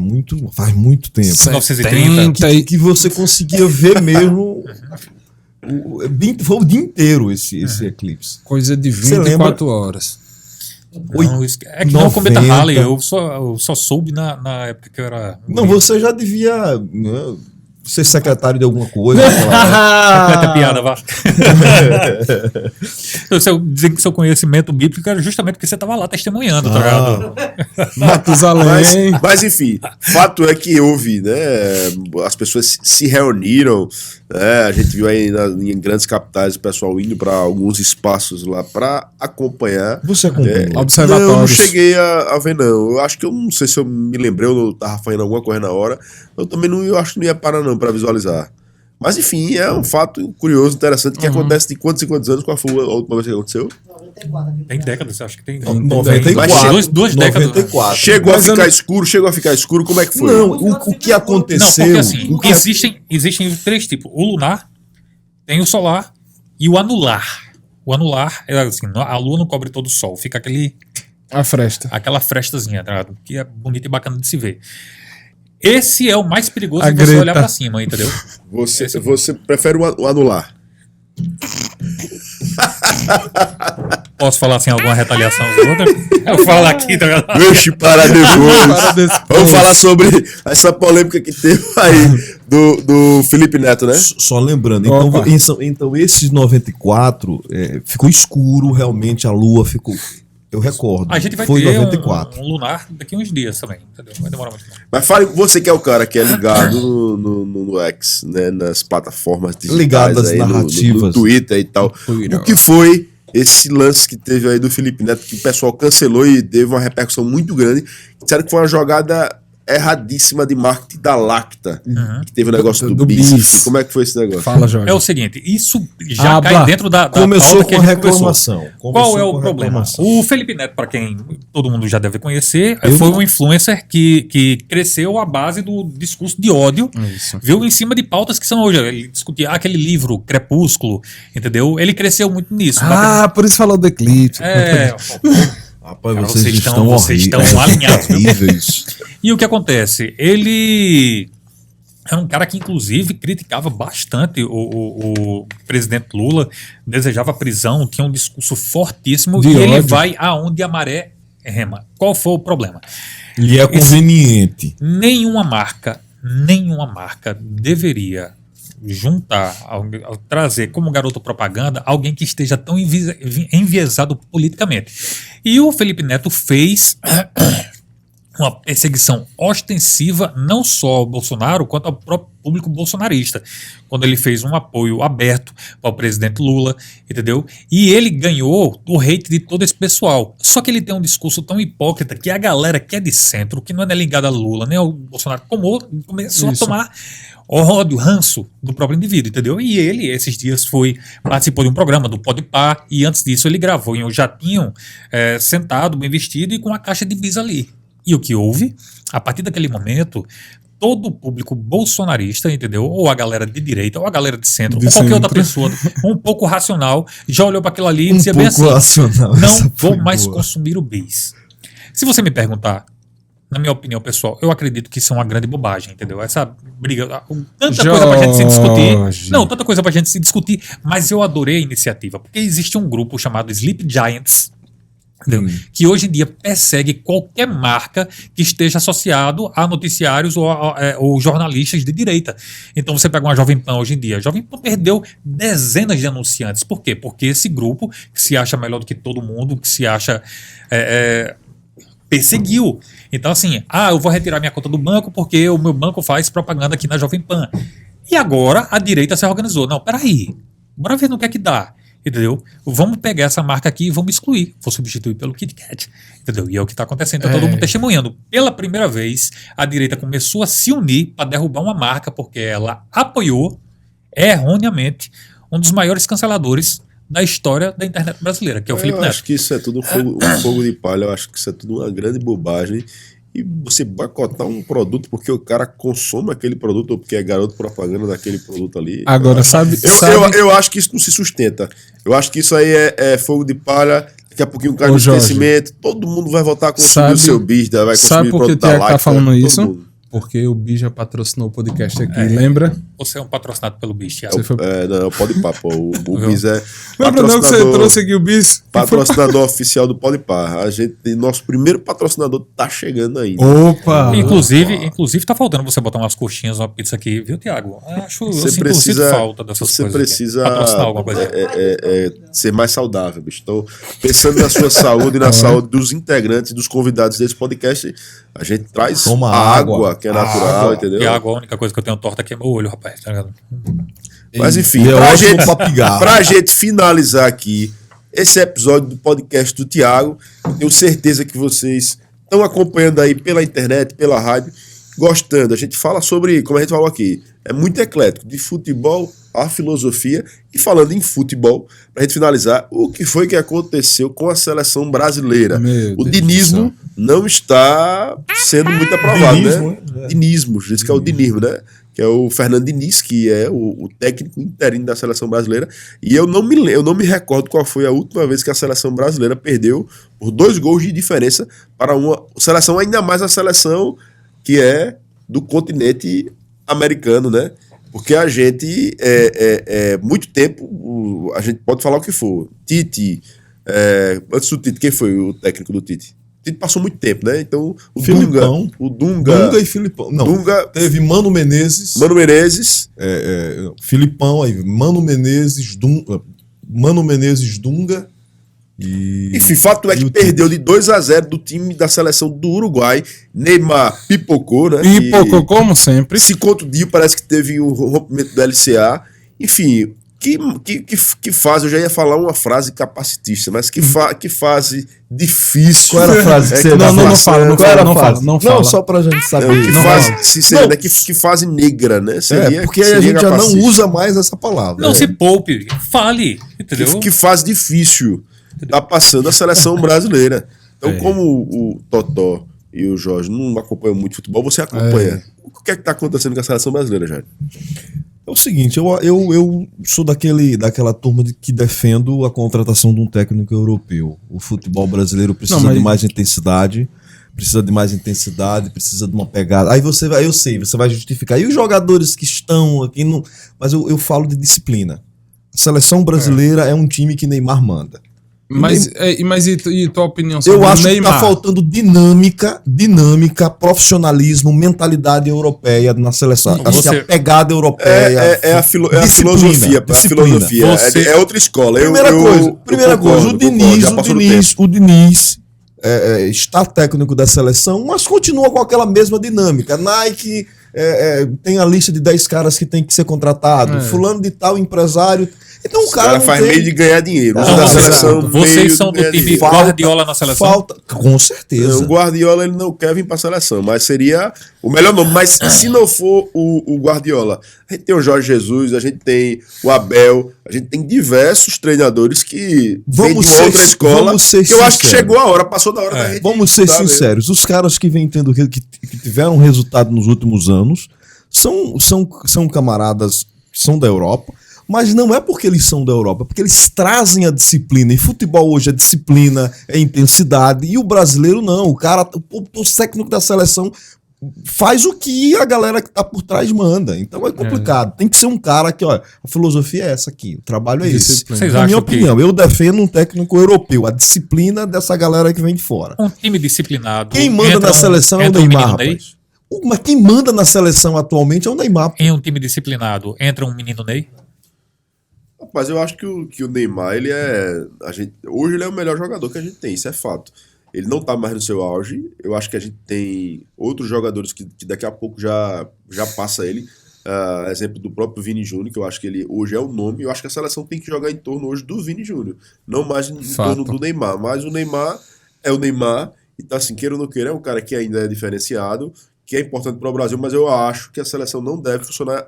faz muito tempo. 1930. Que você conseguia ver mesmo. Foi o dia inteiro esse eclipse. Coisa de 24 horas. Não, é que não é o Cometa Halley. Eu só soube na época que eu era. Não, você já devia. ser secretário de alguma coisa. Completa a piada, vá. Dizer que seu conhecimento bíblico era justamente porque você estava lá testemunhando, tá ligado? Matusalém. Mas enfim, fato é que houve, né? As pessoas se reuniram, né? A gente viu aí em grandes capitais o pessoal indo para alguns espaços lá para acompanhar. Você acompanhou? Observatórios. Não cheguei a ver, não. Eu acho que eu não sei se eu me lembrei ou eu tava fazendo alguma coisa na hora. Eu também não, eu acho que não ia parar, não, para visualizar. Mas enfim, é um fato curioso, interessante, que acontece de quantos e quantos anos? Qual foi a última vez que aconteceu? 94. Tem décadas, eu acho que tem. 94. Duas décadas. 94. Chegou a ficar escuro, como é que foi? Não, o que Não, aconteceu... porque assim, existem os três tipos. O lunar, tem o solar e o anular. O anular é assim, a lua não cobre todo o sol, fica aquela frestazinha, tá ligado? Que é bonito e bacana de se ver. Esse é o mais perigoso de você olhar pra cima, entendeu? Você prefere o anular? Posso falar sem alguma retaliação ou outra? Eu falo aqui, tá ligado? Deixa para depois. Vamos falar sobre essa polêmica que teve aí do Felipe Neto, né? Só lembrando, então esses 94 ficou escuro, realmente a lua ficou... Eu recordo. A gente vai foi ter 94. um lunar daqui uns dias também, entendeu? Vai demorar muito tempo. Mas fale, você que é o cara que é ligado no X, né? Nas plataformas digitais. Ligado às aí, narrativas. no Twitter e tal. O que foi esse lance que teve aí do Felipe Neto, que o pessoal cancelou e teve uma repercussão muito grande? Disseram que foi uma jogada erradíssima de marketing da Lacta, que teve o negócio do bis. Como é que foi esse negócio? Fala, Jorge. É o seguinte, isso já cai dentro da Começou pauta que com a a gente conversou. reclamação. Qual é o problema? O Felipe Neto, para quem todo mundo já deve conhecer, foi um influencer que cresceu à base do discurso de ódio, viu, em cima de pautas que são hoje. Ele discutia aquele livro, Crepúsculo, entendeu? Ele cresceu muito nisso. Por isso falou do eclipse. Rapaz, Cara, vocês estão alinhados. horríveis. E o que acontece? Ele era um cara que, inclusive, criticava bastante o presidente Lula, desejava prisão, tinha um discurso fortíssimo, e ele vai aonde a maré rema. Qual foi o problema? E é conveniente. Nenhuma marca deveria juntar, trazer como garoto propaganda alguém que esteja tão enviesado politicamente. E o Felipe Neto fez uma perseguição ostensiva não só ao Bolsonaro, quanto ao próprio público bolsonarista, quando ele fez um apoio aberto ao presidente Lula, entendeu? E ele ganhou o hate de todo esse pessoal. Só que ele tem um discurso tão hipócrita que a galera que é de centro, que não é ligada a Lula, nem ao Bolsonaro, começou a tomar ódio, ranço do próprio indivíduo, entendeu? E ele, esses dias, participou de um programa do Podpah, e antes disso ele gravou em um jatinho, sentado, bem vestido e com a caixa de bis ali. E o que houve? A partir daquele momento, todo o público bolsonarista, entendeu? Ou a galera de direita, ou a galera de centro, ou qualquer outra pessoa um pouco racional, já olhou para aquilo ali e dizia bem assim, não vou mais consumir o bis. Se você me perguntar, na minha opinião pessoal, eu acredito que isso é uma grande bobagem, entendeu? Essa briga, tanta coisa pra gente se discutir. Não, tanta coisa pra gente se discutir, mas eu adorei a iniciativa, porque existe um grupo chamado Sleep Giants, que hoje em dia persegue qualquer marca que esteja associado a noticiários ou jornalistas de direita. Então você pega uma Jovem Pan hoje em dia. A Jovem Pan perdeu dezenas de anunciantes. Por quê? Porque esse grupo, que se acha melhor do que todo mundo, que se acha... perseguiu. Então assim, eu vou retirar minha conta do banco porque o meu banco faz propaganda aqui na Jovem Pan. E agora a direita se organizou. Não, peraí, bora ver no que é que dá. Entendeu? Vamos pegar essa marca aqui e vamos excluir. Vou substituir pelo Kit Kat. Entendeu? E é o que está acontecendo. Está todo mundo testemunhando. Pela primeira vez, a direita começou a se unir para derrubar uma marca porque ela apoiou erroneamente um dos maiores canceladores da história da internet brasileira, que é o Felipe Neto. Eu acho que isso é tudo um fogo de palha. Eu acho que isso é tudo uma grande bobagem. E você boicotar um produto porque o cara consome aquele produto ou porque é garoto propaganda daquele produto ali. Agora, Eu acho que isso não se sustenta. Eu acho que isso aí é fogo de palha. Daqui a pouquinho o cara no esquecimento. Todo mundo vai voltar a consumir o seu bis, vai consumir o produto da Lacta. Tá falando isso? Mundo. Porque o Bi já patrocinou o podcast aqui, lembra? Você é um patrocinado pelo bicho, Thiago. Você foi... Não, pode ir pá, pô. O Bis é Lembra não que você trouxe aqui o Bis? patrocinador oficial do Podpar. Nosso primeiro patrocinador tá chegando aí. Opa! Inclusive tá faltando você botar umas coxinhas, uma pizza aqui, viu, Thiago? Eu sinto falta dessas você coisas. Você precisa patrocinar alguma coisa. ser mais saudável, bicho. Estou pensando na sua saúde e na saúde dos integrantes, dos convidados desse podcast. A gente traz água, que é natural, entendeu? E a água, a única coisa que eu tenho torta aqui é meu olho, rapaz. Tá ligado? Mas enfim, pra gente finalizar aqui esse episódio do podcast do Thiago, eu tenho certeza que vocês estão acompanhando aí pela internet, pela rádio, gostando. A gente fala sobre, como a gente falou aqui, é muito eclético, de futebol à filosofia. E falando em futebol, pra gente finalizar, o que foi que aconteceu com a seleção brasileira? O dinismo não está sendo muito aprovado, Dinismo, né? Dinismo, diz que é o dinismo, né? Que é o Fernando Diniz, que é o técnico interino da seleção brasileira. E eu não me recordo qual foi a última vez que a seleção brasileira perdeu por 2 gols de diferença para uma seleção, ainda mais a seleção que é do continente americano, né? Porque a gente, muito tempo, a gente pode falar o que for. Tite, antes do Tite, quem foi o técnico do Tite? O Tite passou muito tempo, né? Então, Dunga e Filipão. Não, teve Mano Menezes. Filipão, aí, Mano Menezes, Dunga. Enfim, fato é que perdeu de 2-0 do time da seleção do Uruguai. Neymar pipocou, né? Pipocou, como sempre. Se contundiu, parece que teve um rompimento do LCA. Enfim, que fase, eu já ia falar uma frase capacitista, mas que fase difícil. Qual era a frase que você Não, só pra gente saber. Que fase negra, né? Porque a gente já não usa mais essa palavra. Não se poupe, fale, entendeu? Que fase difícil tá passando a seleção brasileira. Então, como o Totó e o Jorge não acompanham muito futebol, você acompanha. O que é que tá acontecendo com a seleção brasileira, Jorge? É o seguinte, eu sou daquela turma que defendo a contratação de um técnico europeu. O futebol brasileiro precisa de mais intensidade, precisa de uma pegada. Aí você vai justificar. E os jogadores que estão aqui, mas eu falo de disciplina. A seleção brasileira é um time que Neymar manda. Mas e tua opinião sobre o Neymar? Eu acho que tá faltando dinâmica, profissionalismo, mentalidade europeia na seleção. A pegada europeia. A filosofia. É outra escola. Primeira coisa, o Diniz está técnico da seleção, mas continua com aquela mesma dinâmica. Nike tem a lista de 10 caras que tem que ser contratado. Fulano de tal, empresário. Então o cara faz meio de ganhar dinheiro. Vocês são do time Guardiola na seleção? Com certeza. O Guardiola ele não quer vir para a seleção, mas seria o melhor nome. Mas se não for o Guardiola, a gente tem o Jorge Jesus, a gente tem o Abel, a gente tem diversos treinadores que vêm de outra escola. Que eu acho que chegou a hora, passou da hora da gente. Vamos ser sinceros. Os caras que vêm tendo que tiveram resultado nos últimos anos são camaradas que são da Europa. Mas não é porque eles são da Europa, é porque eles trazem a disciplina. E futebol hoje é disciplina, é intensidade. E o brasileiro não. O técnico da seleção faz o que a galera que tá por trás manda. Então é complicado. Tem que ser um cara que, olha, a filosofia é essa aqui, o trabalho é esse. Na minha opinião, eu defendo um técnico europeu, a disciplina dessa galera que vem de fora. Um time disciplinado. Quem manda na seleção é o Neymar, rapaz. Mas quem manda na seleção atualmente é o Neymar. Em um time disciplinado, entra um menino Ney? Mas eu acho que o Neymar, hoje ele é o melhor jogador que a gente tem, isso é fato. Ele não tá mais no seu auge, eu acho que a gente tem outros jogadores que daqui a pouco já passa ele. Exemplo do próprio Vini Júnior, que eu acho que ele hoje é o nome, eu acho que a seleção tem que jogar em torno hoje do Vini Júnior, não mais em torno do Neymar, mas o Neymar é o Neymar, e tá assim, queira ou não queira, é um cara que ainda é diferenciado, que é importante para o Brasil, mas eu acho que a seleção não deve funcionar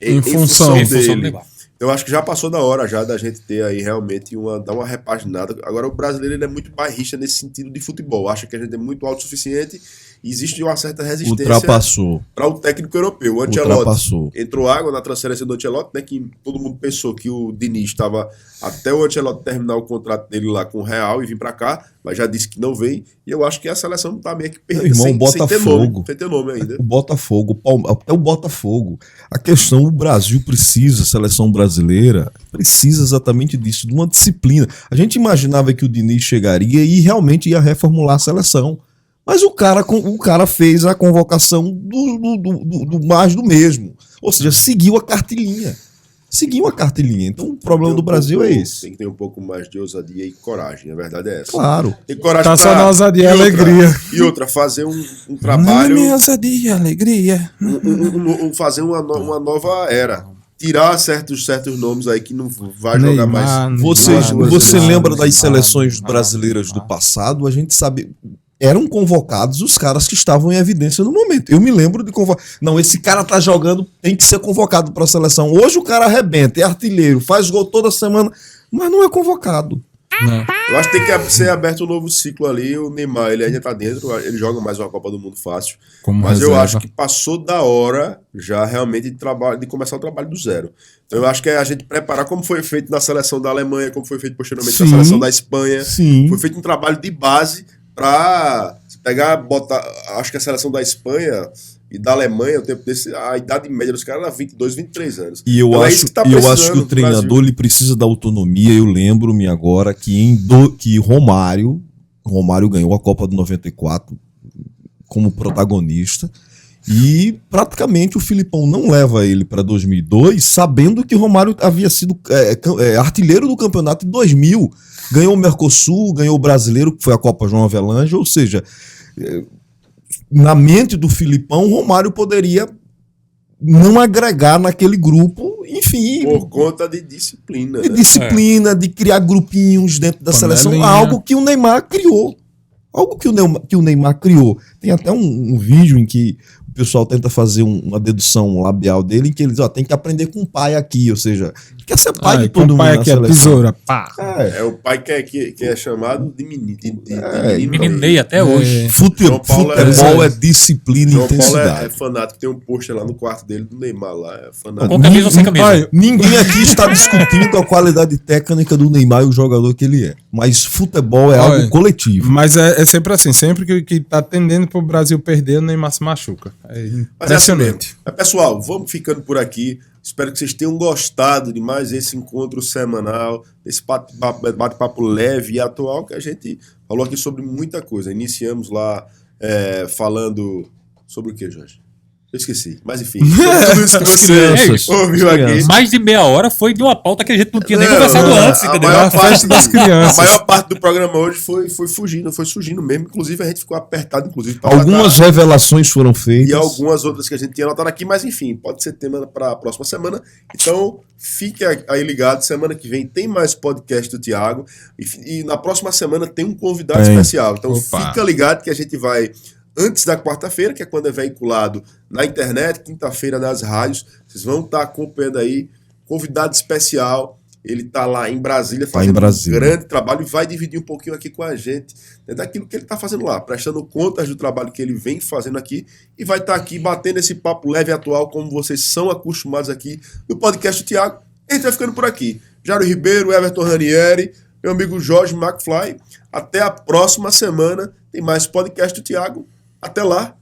em função dele. Eu acho que já passou da hora já da gente ter aí realmente dar uma repaginada. Agora o brasileiro ele é muito bairrista nesse sentido de futebol. Acha que a gente é muito autossuficiente existe uma certa resistência Ultrapassou. para o técnico europeu. O Ancelotti Ultrapassou. entrou água na transferência do Ancelotti, né, que todo mundo pensou que o Diniz estava até o Ancelotti terminar o contrato dele lá com o Real e vir para cá, mas já disse que não vem. E eu acho que a seleção tá meio que perdida, Irmão, sem Botafogo. ter nome ainda. O Botafogo, até o Botafogo. A questão, o Brasil precisa, a seleção brasileira precisa exatamente disso, de uma disciplina. A gente imaginava que o Diniz chegaria e realmente ia reformular a seleção. Mas o cara fez a convocação do mais do mesmo. Ou seja, seguiu a cartilinha. Então o problema do Brasil é esse. Tem que ter um pouco mais de ousadia e coragem, a verdade é essa. Claro. Tem coragem Tá só na ousadia e alegria. E outra, fazer um trabalho... ousadia, alegria. Fazer uma nova era. Tirar certos nomes aí que não vai jogar mais. Você lembra das seleções brasileiras do passado? A gente sabe... Eram convocados os caras que estavam em evidência no momento. Eu me lembro de convocar. Não, esse cara tá jogando, tem que ser convocado para a seleção. Hoje o cara arrebenta, é artilheiro, faz gol toda semana, mas não é convocado. Não. Eu acho que tem que ser aberto um novo ciclo ali. O Neymar, ele ainda tá dentro, ele joga mais uma Copa do Mundo fácil. Mas eu acho que passou da hora já realmente de começar o trabalho do zero. Então eu acho que é a gente preparar como foi feito na seleção da Alemanha, como foi feito posteriormente na seleção da Espanha. Sim. Foi feito um trabalho de base para pegar, botar. Acho que a seleção da Espanha e da Alemanha, o tempo desse, a idade média dos caras era 22, 23 anos. E eu acho que o treinador ele precisa da autonomia. Eu lembro-me agora que Romário ganhou a Copa de 94 como protagonista. E praticamente o Filipão não leva ele para 2002, sabendo que Romário havia sido artilheiro do campeonato em 2000. Ganhou o Mercosul, ganhou o Brasileiro, que foi a Copa João Avelange. Ou seja, na mente do Filipão, Romário poderia não agregar naquele grupo, enfim. Por conta de disciplina. De criar grupinhos dentro da seleção. Algo que o Neymar criou. Tem até um vídeo em que o pessoal tenta fazer uma dedução labial dele, em que eles tem que aprender com o pai aqui, ou seja, quer ser pai de todo mundo pai na aqui é seleção. Tesoura, pá. É o pai que é chamado de menino. Menino Ney até hoje. Futebol é disciplina e João Paulo intensidade. é fanático, tem um pôster lá no quarto dele do Neymar lá, é fanático. Com camisa ou sem camisa? Ninguém aqui está discutindo a qualidade técnica do Neymar e o jogador que ele é. Mas futebol é algo coletivo. Mas é sempre assim, sempre que tá tendendo pro Brasil perder, o Neymar se machuca. É impressionante. Mas pessoal, vamos ficando por aqui. Espero que vocês tenham gostado de mais esse encontro semanal, esse bate-papo leve e atual, que a gente falou aqui sobre muita coisa. Iniciamos lá falando sobre o que, Jorge? Eu esqueci, mas enfim. Tudo isso que você ouviu aqui. Mais de meia hora foi de uma pauta que a gente não tinha nem conversado antes, entendeu? A festa das crianças. A maior parte do programa hoje foi surgindo mesmo. Inclusive, a gente ficou apertado, inclusive. Algumas revelações foram feitas. E algumas outras que a gente tinha anotado aqui, mas enfim, pode ser tema para a próxima semana. Então, fique aí ligado. Semana que vem tem mais podcast do Thiago. E na próxima semana tem um convidado especial. Então, fica ligado que a gente vai... Antes da quarta-feira, que é quando é veiculado na internet, quinta-feira nas rádios, vocês vão estar acompanhando aí, convidado especial, ele está lá em Brasília fazendo um grande trabalho e vai dividir um pouquinho aqui com a gente, né, daquilo que ele está fazendo lá, prestando contas do trabalho que ele vem fazendo aqui e vai estar aqui batendo esse papo leve e atual, como vocês são acostumados aqui no podcast do Thiago. A gente vai ficando por aqui. Jairo Ribeiro, Everton Ranieri, meu amigo Jorge McFly. Até a próxima semana, tem mais podcast do Thiago. Até lá.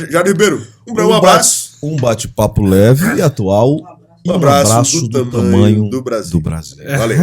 Jairo Ribeiro, um abraço. Um bate-papo leve e atual. Um abraço do tamanho do Brasil. Valeu.